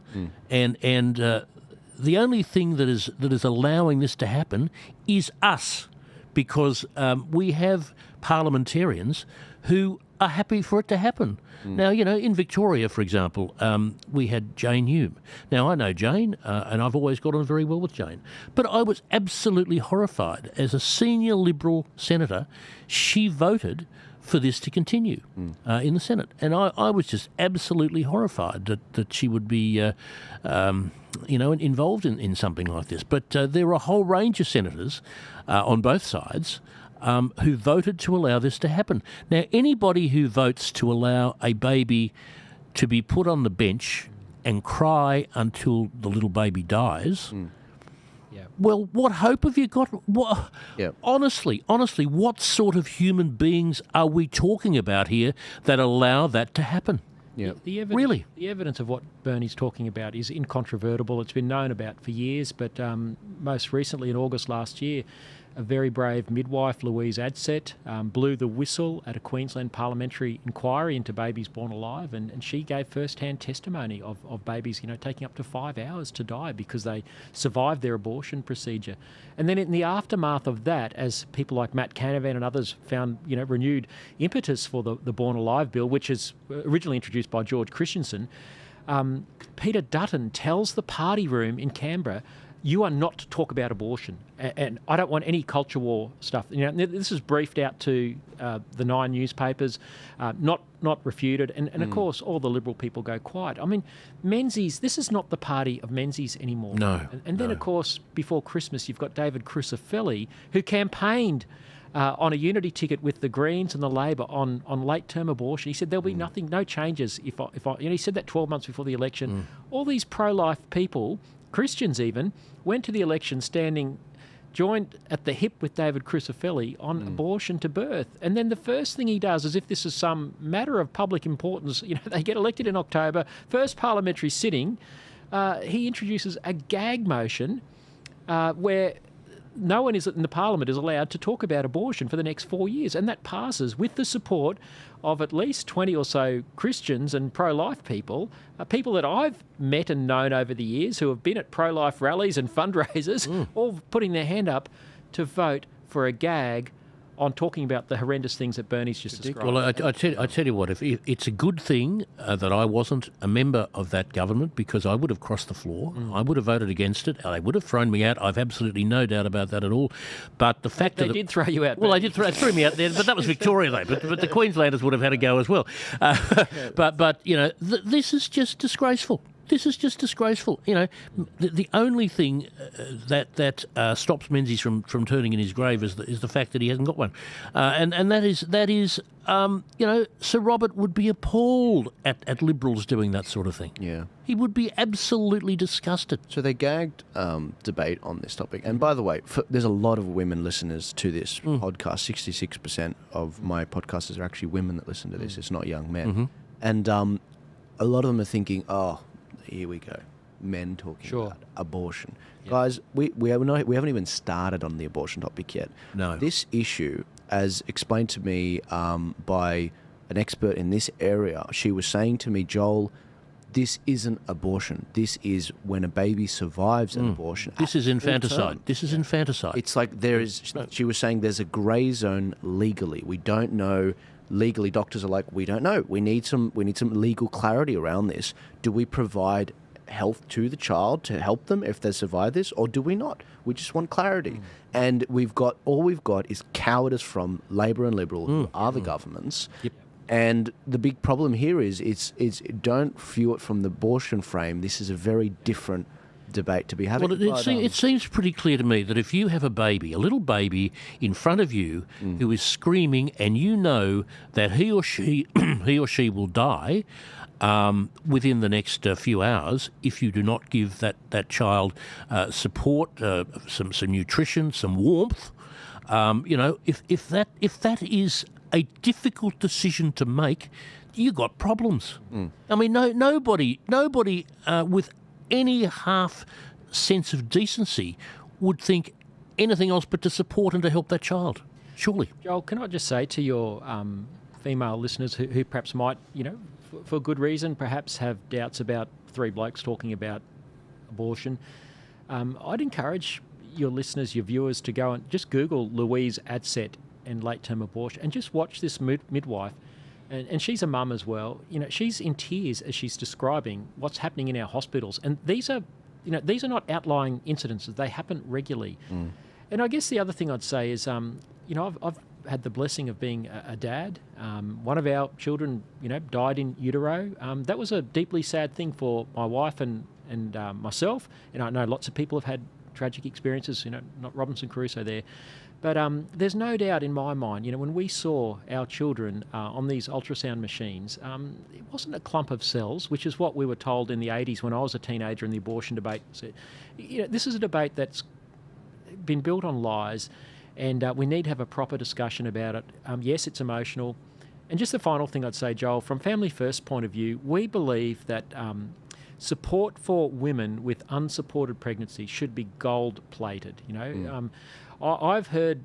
And the only thing that is allowing this to happen is us, because we have parliamentarians who are happy for it to happen. Now, in Victoria, for example, we had Jane Hume. Now, I know Jane, and I've always got on very well with Jane, but I was absolutely horrified. As a senior Liberal senator, she voted for this to continue in the Senate. And I was just absolutely horrified that she would be, involved in something like this. But there are a whole range of senators on both sides who voted to allow this to happen. Now, anybody who votes to allow a baby to be put on the bench and cry until the little baby dies, well, what hope have you got? Honestly, what sort of human beings are we talking about here that allow that to happen? The evidence, really? The evidence of what Bernie's talking about is incontrovertible. It's been known about for years, but most recently in August last year, a very brave midwife, Louise Adset, blew the whistle at a Queensland parliamentary inquiry into babies born alive, and she gave first-hand testimony of babies, taking up to 5 hours to die because they survived their abortion procedure. And then in the aftermath of that, as people like Matt Canavan and others found, renewed impetus for the Born Alive bill, which is originally introduced by George Christensen, Peter Dutton tells the party room in Canberra, you are not to talk about abortion, and I don't want any culture war stuff. This is briefed out to the 9 newspapers, not refuted, and of course all the Liberal people go quiet. I mean, Menzies, this is not the party of Menzies anymore. No. And then of course before Christmas you've got David Crucifeli, who campaigned on a unity ticket with the Greens and the Labor on late-term abortion. He said there'll be no changes if I he said that 12 months before the election. All these pro-life people, Christians even, went to the election joined at the hip with David Crucifeli on abortion to birth. And then the first thing he does, as if this is some matter of public importance, they get elected in October, first parliamentary sitting, he introduces a gag motion where no one in the parliament is allowed to talk about abortion for the next 4 years. And that passes with the support of at least 20 or so Christians and pro-life people, people that I've met and known over the years who have been at pro-life rallies and fundraisers, all putting their hand up to vote for a gag on talking about the horrendous things that Bernie's just described. Well, I tell you what, if it's a good thing that I wasn't a member of that government, because I would have crossed the floor. I would have voted against it. They would have thrown me out. I've absolutely no doubt about that at all. But the fact that they did throw you out. Well, they threw me out there, but that was Victoria, though. But the Queenslanders would have had a go as well. But this is just disgraceful. This is just disgraceful. The only thing that stops Menzies from turning in his grave is the fact that he hasn't got one, and that is Sir Robert would be appalled at Liberals doing that sort of thing. Yeah, he would be absolutely disgusted. So they gagged debate on this topic, and by the way, there's a lot of women listeners to this podcast. 66% of my podcasters are actually women that listen to this. It's not young men, and a lot of them are thinking, oh, here we go, men talking about abortion. Yep. Guys, we haven't even started on the abortion topic yet. No. This issue, as explained to me by an expert in this area, she was saying to me, Joel, this isn't abortion. This is when a baby survives an abortion. This is infanticide. This is infanticide. It's like she was saying there's a grey zone legally. We don't know. Legally, doctors are like, we don't know. We need some legal clarity around this. Do we provide health to the child to help them if they survive this, or do we not? We just want clarity. And all we've got is cowardice from Labor and Liberal, who are the governments. Yep. And the big problem here is don't view it from the abortion frame. This is a very different debate to be having. Well, it seems pretty clear to me that if you have a little baby in front of you who is screaming, and you know that he or she will die within the next few hours if you do not give that child support, some nutrition, some warmth. If that is a difficult decision to make, you got problems. I mean, nobody with any half sense of decency would think anything else but to support and to help that child. Surely. Joel, can I just say to your female listeners who perhaps might, for good reason, perhaps have doubts about three blokes talking about abortion, I'd encourage your listeners, your viewers, to go and just Google Louise Adsett and late-term abortion and just watch this midwife. And she's a mum as well. She's in tears as she's describing what's happening in our hospitals. And these are not outlying incidences. They happen regularly. And I guess the other thing I'd say is, I've had the blessing of being a dad. One of our children, died in utero. That was a deeply sad thing for my wife and myself. And I know lots of people have had tragic experiences, not Robinson Crusoe there. But there's no doubt in my mind, when we saw our children on these ultrasound machines, it wasn't a clump of cells, which is what we were told in the 80s when I was a teenager in the abortion debate. So, this is a debate that's been built on lies, and we need to have a proper discussion about it. Yes, it's emotional. And just the final thing I'd say, Joel, from Family First point of view, we believe that support for women with unsupported pregnancy should be gold-plated, I've heard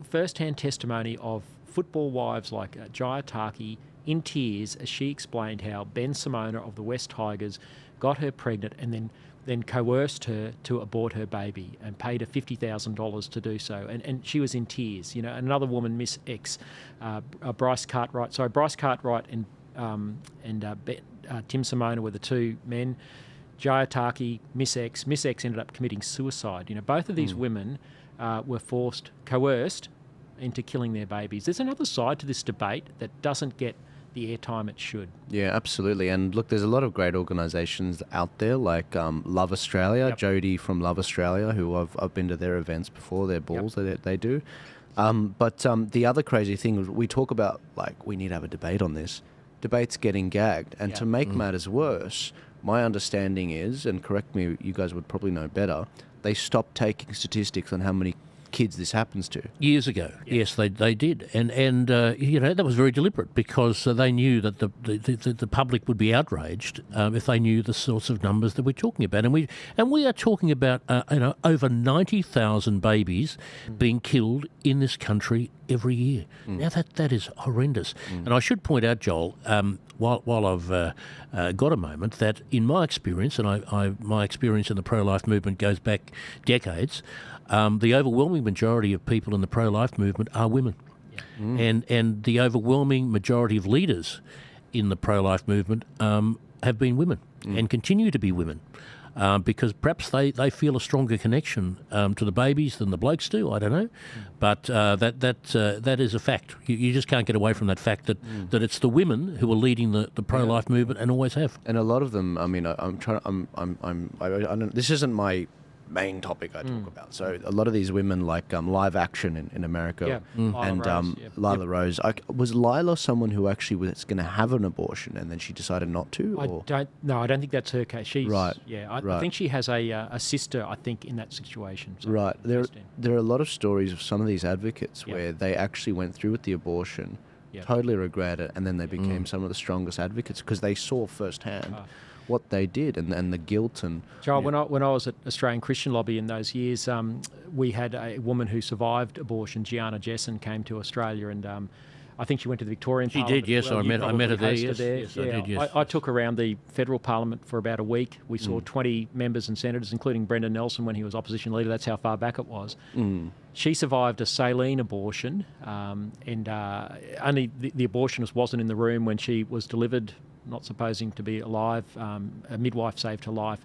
first-hand testimony of football wives like Jaya Taki in tears as she explained how Ben Simona of the West Tigers got her pregnant and then coerced her to abort her baby and paid her $50,000 to do so. And she was in tears. Another woman, Miss X, Bryce Cartwright and Tim Simona were the two men. Jaya Taki, Miss X ended up committing suicide. Both of these women were coerced into killing their babies. There's another side to this debate that doesn't get the airtime it should. Yeah, absolutely. And look, there's a lot of great organisations out there like Love Australia, Jodie from Love Australia, who I've been to their events before, their balls that they do. But the other crazy thing is we talk about, we need to have a debate on this. Debate's getting gagged. And to make matters worse, my understanding is, and correct me, you guys would probably know better, they stopped taking statistics on how many kids this happens to. Years ago, yes, they did, and that was very deliberate because they knew that the public would be outraged if they knew the sorts of numbers that we're talking about, and we are talking about over 90,000 babies being killed in this country every year. Now that is horrendous, and I should point out, Joel, while I've got a moment, that in my experience, and my experience in the pro-life movement goes back decades. The overwhelming majority of people in the pro-life movement are women. And the overwhelming majority of leaders in the pro-life movement have been women and continue to be women because perhaps they feel a stronger connection to the babies than the blokes do. I don't know. But that is a fact. You just can't get away from that fact that it's the women who are leading the pro-life movement and always have. And a lot of them, I mean, this isn't my main topic I talk about. So a lot of these women, like Live Action in America, and Lila Rose. Was Lila someone who actually was going to have an abortion and then she decided not to? I don't think that's her case. She's right. Yeah, I think she has a sister, I think, in that situation. So right. There are a lot of stories of some of these advocates where they actually went through with the abortion, totally regret it, and then they became some of the strongest advocates because they saw firsthand what they did and the guilt and... Joel, when I was at Australian Christian Lobby in those years, we had a woman who survived abortion, Gianna Jessen, came to Australia and I think she went to the Victorian Parliament. She did, yes. Well. I met her there, yes. Yes, I did, yes. I took her around the federal parliament for about a week. We saw 20 members and senators, including Brendan Nelson when he was opposition leader. That's how far back it was. She survived a saline abortion and only the abortionist wasn't in the room when she was delivered, not supposing to be alive. A midwife saved her life.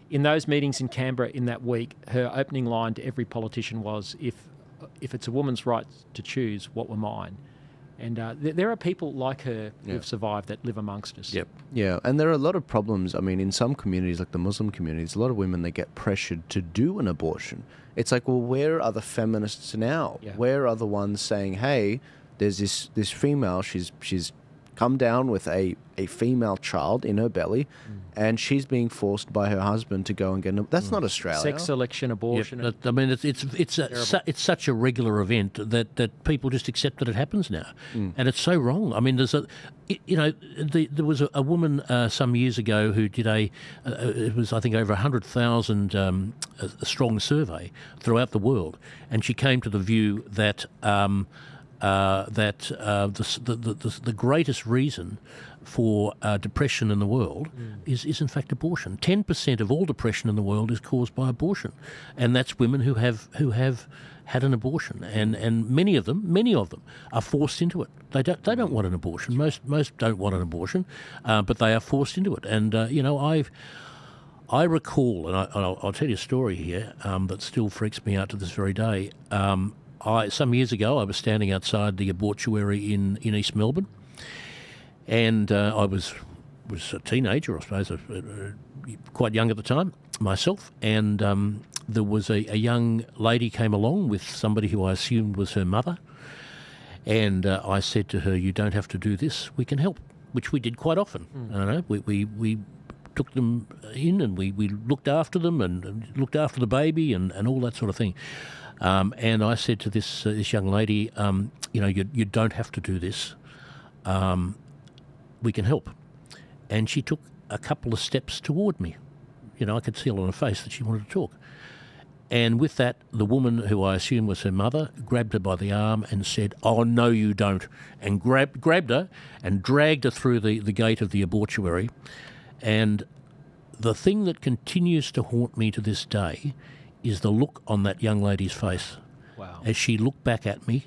In those meetings in Canberra in that week, her opening line to every politician was, if it's a woman's right to choose, what were mine? And there are people like her who've survived that live amongst us. Yep. Yeah, and there are a lot of problems. I mean, in some communities, like the Muslim communities, a lot of women, they get pressured to do an abortion. It's like, well, where are the feminists now? Yeah. Where are the ones saying, hey, there's this female, she's come down with a female child in her belly, and she's being forced by her husband to go and get an... That's not Australia. Sex selection, abortion. Yep. I mean, it's such a regular event that people just accept that it happens now, and it's so wrong. I mean, there was a woman some years ago who did it was, I think, over 100,000 a strong survey throughout the world, and she came to the view that the greatest reason for depression in the world is in fact abortion. 10% of all depression in the world is caused by abortion, and that's women who have had an abortion, and many of them are forced into it. They don't want an abortion. Most don't want an abortion, but they are forced into it. And I recall, and I'll tell you a story here that still freaks me out to this very day. Some years ago, I was standing outside the abortuary in East Melbourne, and I was a teenager, I suppose, quite young at the time myself, and there was a young lady came along with somebody who I assumed was her mother, and I said to her, "You don't have to do this, we can help," which we did quite often. I don't know, we took them in and we looked after them and looked after the baby and all that sort of thing. And I said to this young lady, you don't have to do this. We can help. And she took a couple of steps toward me. I could see on her face that she wanted to talk. And with that, the woman, who I assume was her mother, grabbed her by the arm and said, "Oh, no, you don't," and grabbed her and dragged her through the gate of the abortuary. And the thing that continues to haunt me to this day is the look on that young lady's face. Wow. As she looked back at me,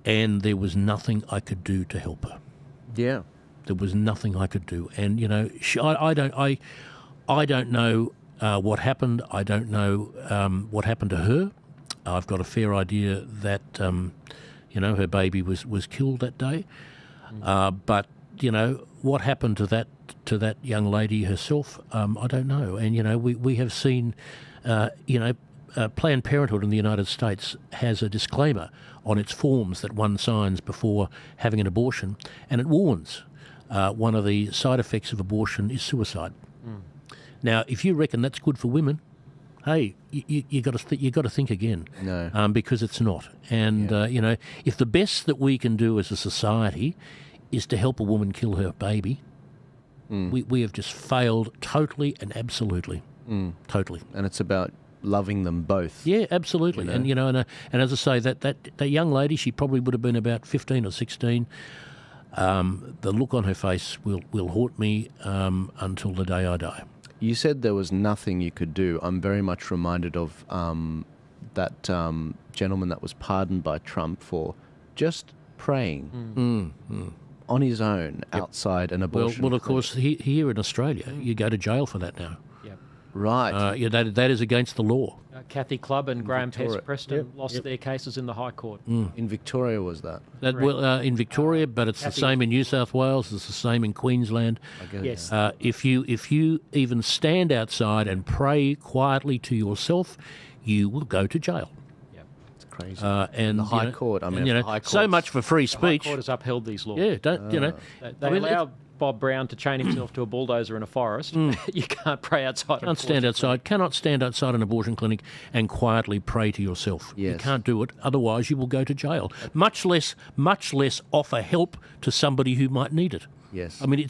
and there was nothing I could do to help her. Yeah. There was nothing I could do. And, I don't know what happened. I don't know what happened to her. I've got a fair idea that, her baby was killed that day. But, what happened to that young lady herself, I don't know. And, we have seen, Planned Parenthood in the United States has a disclaimer on its forms that one signs before having an abortion, and it warns one of the side effects of abortion is suicide. Now, if you reckon that's good for women, hey, you got to think again. No, because it's not. And if the best that we can do as a society is to help a woman kill her baby, we have just failed totally and absolutely. Totally. And it's about loving them both. Yeah, absolutely. And and as I say, that young lady, she probably would have been about 15 or 16. The look on her face will haunt me until the day I die. You said there was nothing you could do. I'm very much reminded of that gentleman that was pardoned by Trump for just praying on his own outside an abortion. Well, of course, here in Australia, you go to jail for that now. Right. That is against the law. Kathy Clubb and Graham Preston lost their cases in the High Court. In Victoria was that? In Victoria, but it's the same in New South Wales. It's the same in Queensland. Yes. If you even stand outside and pray quietly to yourself, you will go to jail. It's crazy. And the High Court. I mean, the High so much for free The High speech. Court has upheld these laws. Yeah, They allow Bob Brown to chain himself to a bulldozer in a forest. You can't pray outside. Cannot stand outside an abortion clinic and quietly pray to yourself. Yes. You can't do it. Otherwise, you will go to jail. Much less offer help to somebody who might need it. Yes. I mean,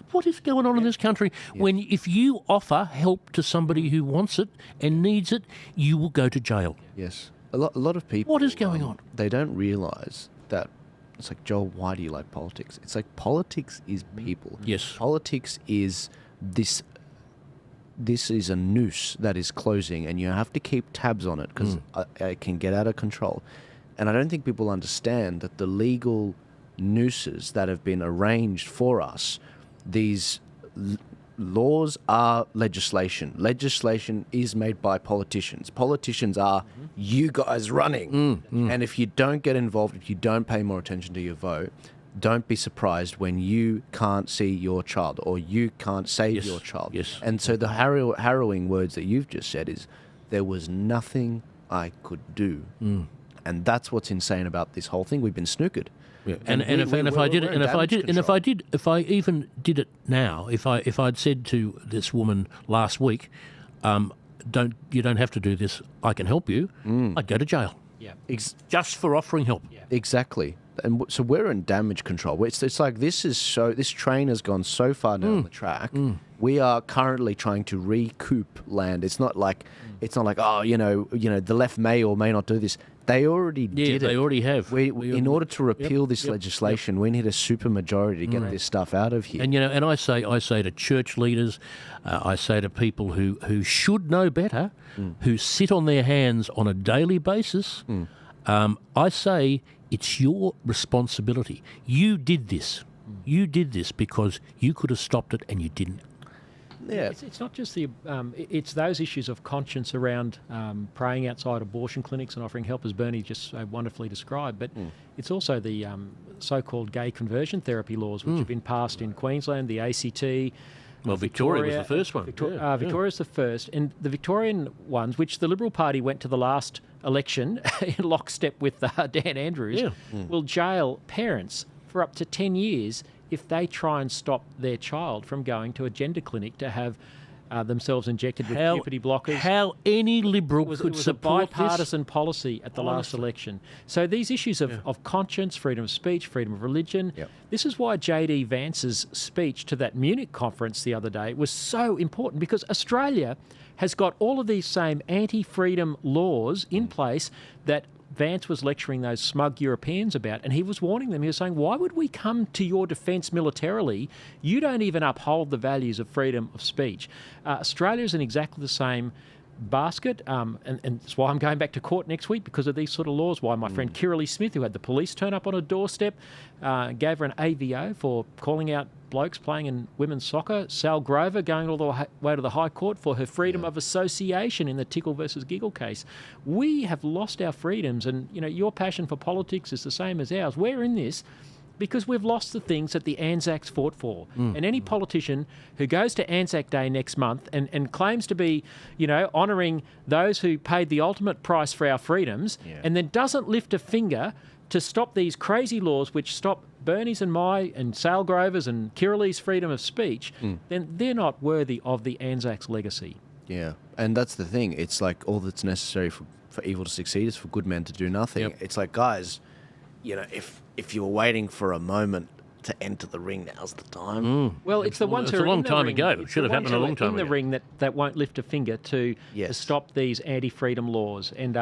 what is going on in this country? If you offer help to somebody who wants it and needs it, you will go to jail. Yes. A lot of people. What is going on? They don't realise that. It's like, Joel, why do you like politics? It's like politics is people. Yes. Politics is this is a noose that is closing, and you have to keep tabs on it because it can get out of control. And I don't think people understand that the legal nooses that have been arranged for us, these laws are legislation. Legislation is made by politicians. Politicians are you guys running. And if you don't get involved, if you don't pay more attention to your vote, don't be surprised when you can't see your child or you can't save your child. Yes. And so the harrowing words that you've just said is, there was nothing I could do. And that's what's insane about this whole thing. We've been snookered. Yeah. And if I even did it now, if I'd said to this woman last week, you don't have to do this, I can help you, I'd go to jail. Yeah. Just for offering help. Yeah. Exactly. And so we're in damage control. It's like this train has gone so far down the track. We are currently trying to recoup land. It's not like oh, the left may or may not do this. They already did it. They already have. In order to repeal this legislation, we need a super majority to get this stuff out of here. And I say to church leaders, I say to people who should know better, who sit on their hands on a daily basis, I say it's your responsibility. You did this. You did this because you could have stopped it and you didn't. Yeah. It's not just it's those issues of conscience around praying outside abortion clinics and offering help, as Bernie just so wonderfully described, but it's also the so-called gay conversion therapy laws, which have been passed in Queensland, the ACT. Well, Victoria was the first one. Victoria's the first. And the Victorian ones, which the Liberal Party went to the last election in lockstep with Dan Andrews, will jail parents for up to 10 years if they try and stop their child from going to a gender clinic to have themselves injected with puberty blockers. How any Liberal could support this? It was a bipartisan policy at the last election. So these issues of conscience, freedom of speech, freedom of religion, this is why J.D. Vance's speech to that Munich conference the other day was so important, because Australia has got all of these same anti-freedom laws in place that Vance was lecturing those smug Europeans about, and he was warning them. He was saying, why would we come to your defence militarily? You don't even uphold the values of freedom of speech. Australia's in exactly the same basket, and that's why I'm going back to court next week, because of these sort of laws. Why my friend Kirralie Smith, who had the police turn up on her doorstep, gave her an AVO for calling out blokes playing in women's soccer. Sal Grover going all the way to the High Court for her freedom of association in the Tickle versus Giggle case. We have lost our freedoms, and your passion for politics is the same as ours. We're in this because we've lost the things that the Anzacs fought for. And any politician who goes to Anzac Day next month and claims to be, honouring those who paid the ultimate price for our freedoms, and then doesn't lift a finger to stop these crazy laws which stop Bernie's and my and Sal Grover's and Kirralie's freedom of speech, then they're not worthy of the Anzacs legacy. Yeah, and that's the thing. It's like all that's necessary for evil to succeed is for good men to do nothing. It's like, guys, if you were waiting for a moment to enter the ring, now's the time. Well, it's the ones who are a long in the time ring. ago. It should have happened a long time ago. In the ring that won't lift a finger to stop these anti-freedom laws. And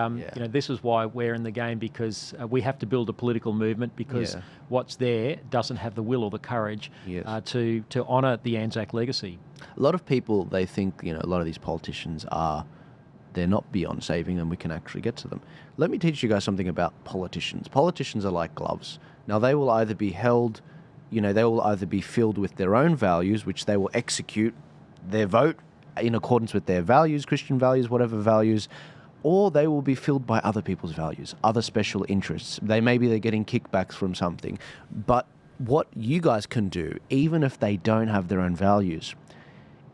this is why we're in the game, because we have to build a political movement, because what's there doesn't have the will or the courage to honour the Anzac legacy. A lot of people, they think, a lot of these politicians they're not beyond saving and we can actually get to them. Let me teach you guys something about politicians. Politicians are like gloves. Now, they will either be held, they will either be filled with their own values, which they will execute their vote in accordance with their values, Christian values, whatever values, or they will be filled by other people's values, other special interests. Maybe they're getting kickbacks from something. But what you guys can do, even if they don't have their own values,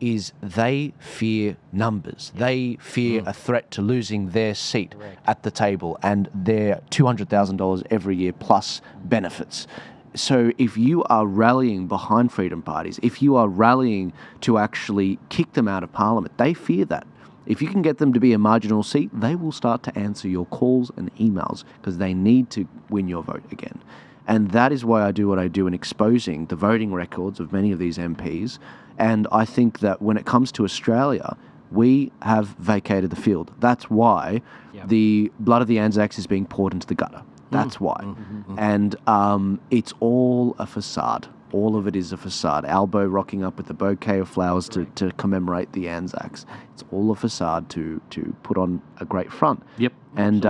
is they fear numbers. They fear a threat to losing their seat at the table and their $200,000 every year plus benefits. So if you are rallying behind freedom parties, if you are rallying to actually kick them out of parliament, they fear that. If you can get them to be a marginal seat, they will start to answer your calls and emails because they need to win your vote again. And that is why I do what I do in exposing the voting records of many of these MPs. And I think that when it comes to Australia, we have vacated the field. That's why the blood of the Anzacs is being poured into the gutter. That's why. And it's all a facade. All of it is a facade. Albo rocking up with a bouquet of flowers to commemorate the Anzacs. It's all a facade to put on a great front. Yep. And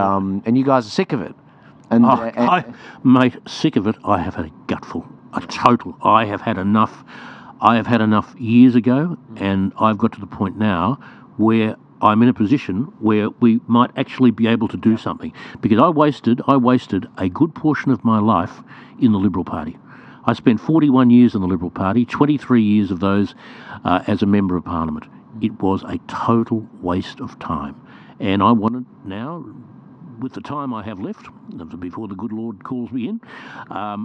you guys are sick of it. And, mate, sick of it. I have had a gutful, a total. I have had enough I have had enough years ago, and I've got to the point now where I'm in a position where we might actually be able to do something. Because I wasted a good portion of my life in the Liberal Party. I spent 41 years in the Liberal Party, 23 years of those as a Member of Parliament. It was a total waste of time. And I want to now, with the time I have left, before the good Lord calls me in, I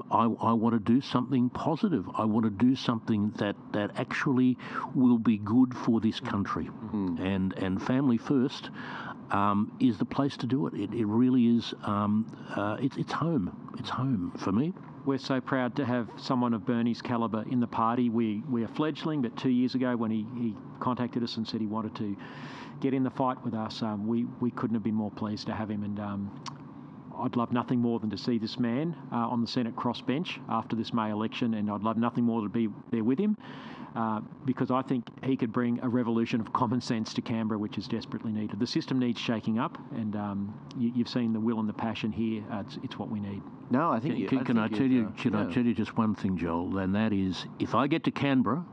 want to do something positive. I want to do something that actually will be good for this country. And Family First is the place to do it. It really is. It's home. It's home for me. We're so proud to have someone of Bernie's calibre in the party. We are fledgling, but 2 years ago when he contacted us and said he wanted to get in the fight with us, we couldn't have been more pleased to have him. And I'd love nothing more than to see this man on the Senate crossbench after this May election, and I'd love nothing more to be there with him because I think he could bring a revolution of common sense to Canberra, which is desperately needed. The system needs shaking up, and you've seen the will and the passion here. It's what we need. No, I think. Can I tell you just one thing, Joel? And that is, if I get to Canberra,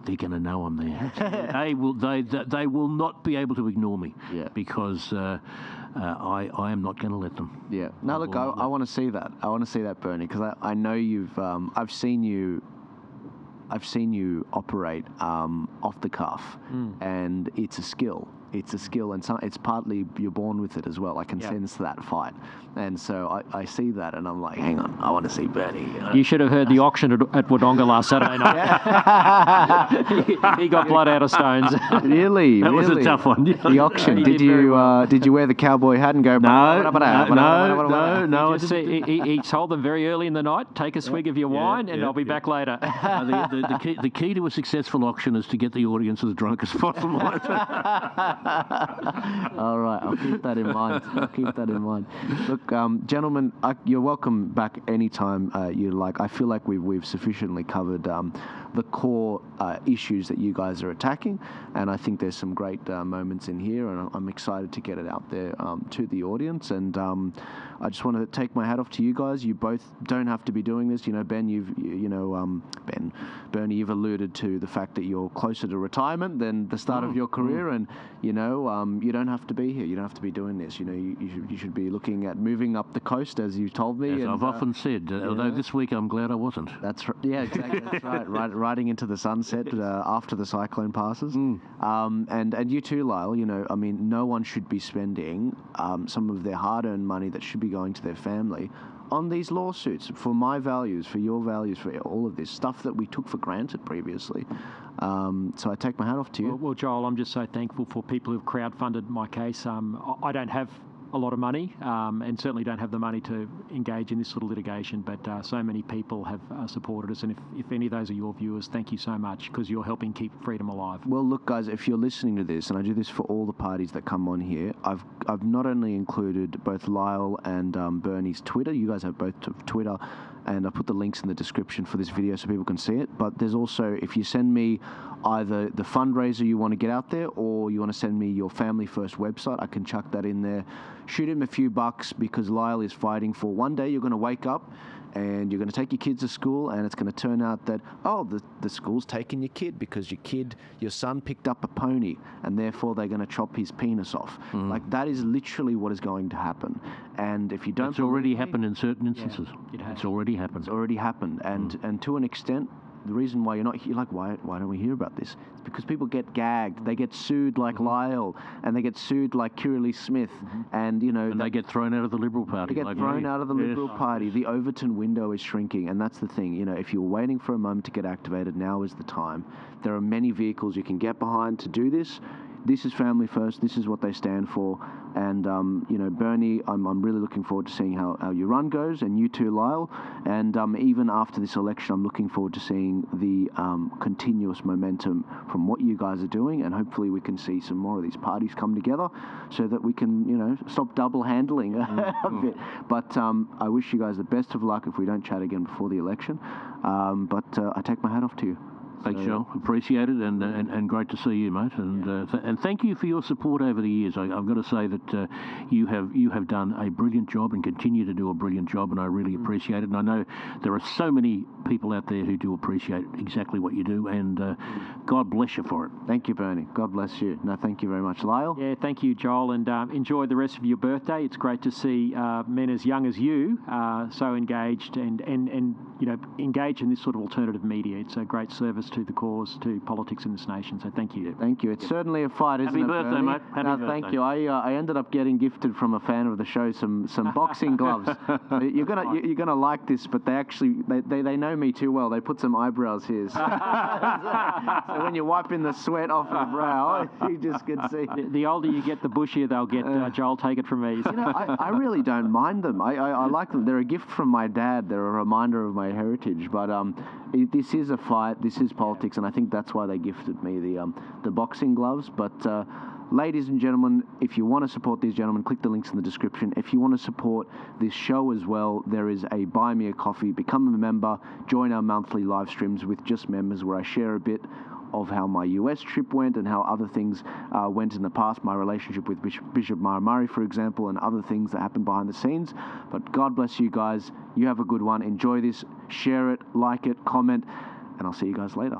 they're going to know I'm there. They will not be able to ignore me. Because I am not going to let them. Yeah. No, look, I want to see that. I want to see that, Bernie, because I know you've. I've seen you operate off the cuff, and it's a skill. It's a skill, and it's partly you're born with it as well. I can sense that fight, and so I see that, and I'm like, hang on, I want to see Bernie. You should have heard the auction at Wodonga last Saturday night. he got blood out of stones. Really, that was a tough one. The auction. Did you wear the cowboy hat and go? No. He told them very early in the night, take a swig of your wine, and I'll be back later. The key to a successful auction is to get the audience as drunk as possible. All right, I'll keep that in mind. Look, gentlemen, you're welcome back anytime you like. I feel like we've sufficiently covered the core issues that you guys are attacking, and I think there's some great moments in here, and I'm excited to get it out there to the audience. And I just want to take my hat off to you guys. You both don't have to be doing this. You know, Ben, Bernie, you've alluded to the fact that you're closer to retirement than the start of your career, and you don't have to be here. You don't have to be doing this. You know, you should be looking at moving up the coast, as you told me. As I've often said, although this week I'm glad I wasn't. That's right. Yeah, exactly. That's right. Riding into the sunset after the cyclone passes. And you too, Lyle. You know, I mean, no one should be spending some of their hard-earned money that should be going to their family on these lawsuits for my values, for your values, for all of this stuff that we took for granted previously. So I take my hat off to you. Well, Joel, I'm just so thankful for people who've crowdfunded my case. I don't have a lot of money and certainly don't have the money to engage in this sort of litigation, but so many people have supported us, and if any of those are your viewers, thank you so much, because you're helping keep freedom alive. Well, look, guys, if you're listening to this, and I do this for all the parties that come on here, I've not only included both Lyle and Bernie's Twitter. You guys have both Twitter, and I put the links in the description for this video so people can see it. But there's also, if you send me either the fundraiser you want to get out there, or you want to send me your Family First website, I can chuck that in there. Shoot him a few bucks, because Lyle is fighting for one day you're going to wake up and you're going to take your kids to school, and it's going to turn out that, the school's taking your kid because your son picked up a pony, and therefore they're going to chop his penis off. Like, that is literally what is going to happen. And if you don't... It's already happened in certain instances. Yeah, it's already happened. It's already happened. And to an extent, the reason why you're not here, like, why don't we hear about this? It's because people get gagged. They get sued like Lyle, and they get sued like Kirralie Smith, and, And they get thrown out of the Liberal Party. They get thrown out of the Liberal Party. The Overton window is shrinking, and that's the thing. You know, if you're waiting for a moment to get activated, now is the time. There are many vehicles you can get behind to do this. This is Family First. This is what they stand for. And, Bernie, I'm really looking forward to seeing how your run goes, and you too, Lyle. And even after this election, I'm looking forward to seeing the continuous momentum from what you guys are doing, and hopefully we can see some more of these parties come together so that we can, stop double handling a bit. But I wish you guys the best of luck if we don't chat again before the election. But I take my hat off to you. Thanks, Joel. Appreciate it, and great to see you, mate. And thank you for your support over the years. I've got to say that you have done a brilliant job and continue to do a brilliant job, and I really appreciate it. And I know there are so many people out there who do appreciate exactly what you do, and God bless you for it. Thank you, Bernie. God bless you. No, thank you very much, Lyle. Yeah, thank you, Joel, and enjoy the rest of your birthday. It's great to see men as young as you so engaged and engaged in this sort of alternative media. It's a great service to the cause, to politics in this nation. So thank you. Thank you. It's certainly a fight, isn't it? Happy birthday, Bernie? mate. Happy birthday. Thank you. I ended up getting gifted from a fan of the show some boxing gloves. You're gonna like this, but they know me too well. They put some eyebrows here, so when you're wiping the sweat off your brow, you just can see. The older you get, the bushier they'll get. Joel, take it from me. I really don't mind them. I like them. They're a gift from my dad. They're a reminder of my heritage. But this is a fight. This is politics, and I think that's why they gifted me the boxing gloves. But ladies and gentlemen, if you want to support these gentlemen, click the links in the description. If you want to support this show as well, there is a Buy Me a Coffee. Become a member. Join our monthly live streams with just members, where I share a bit of how my US trip went and how other things went in the past, my relationship with Bishop Murray, for example, and other things that happened behind the scenes. But God bless you guys. You have a good one. Enjoy this. Share it, like it, comment, and I'll see you guys later.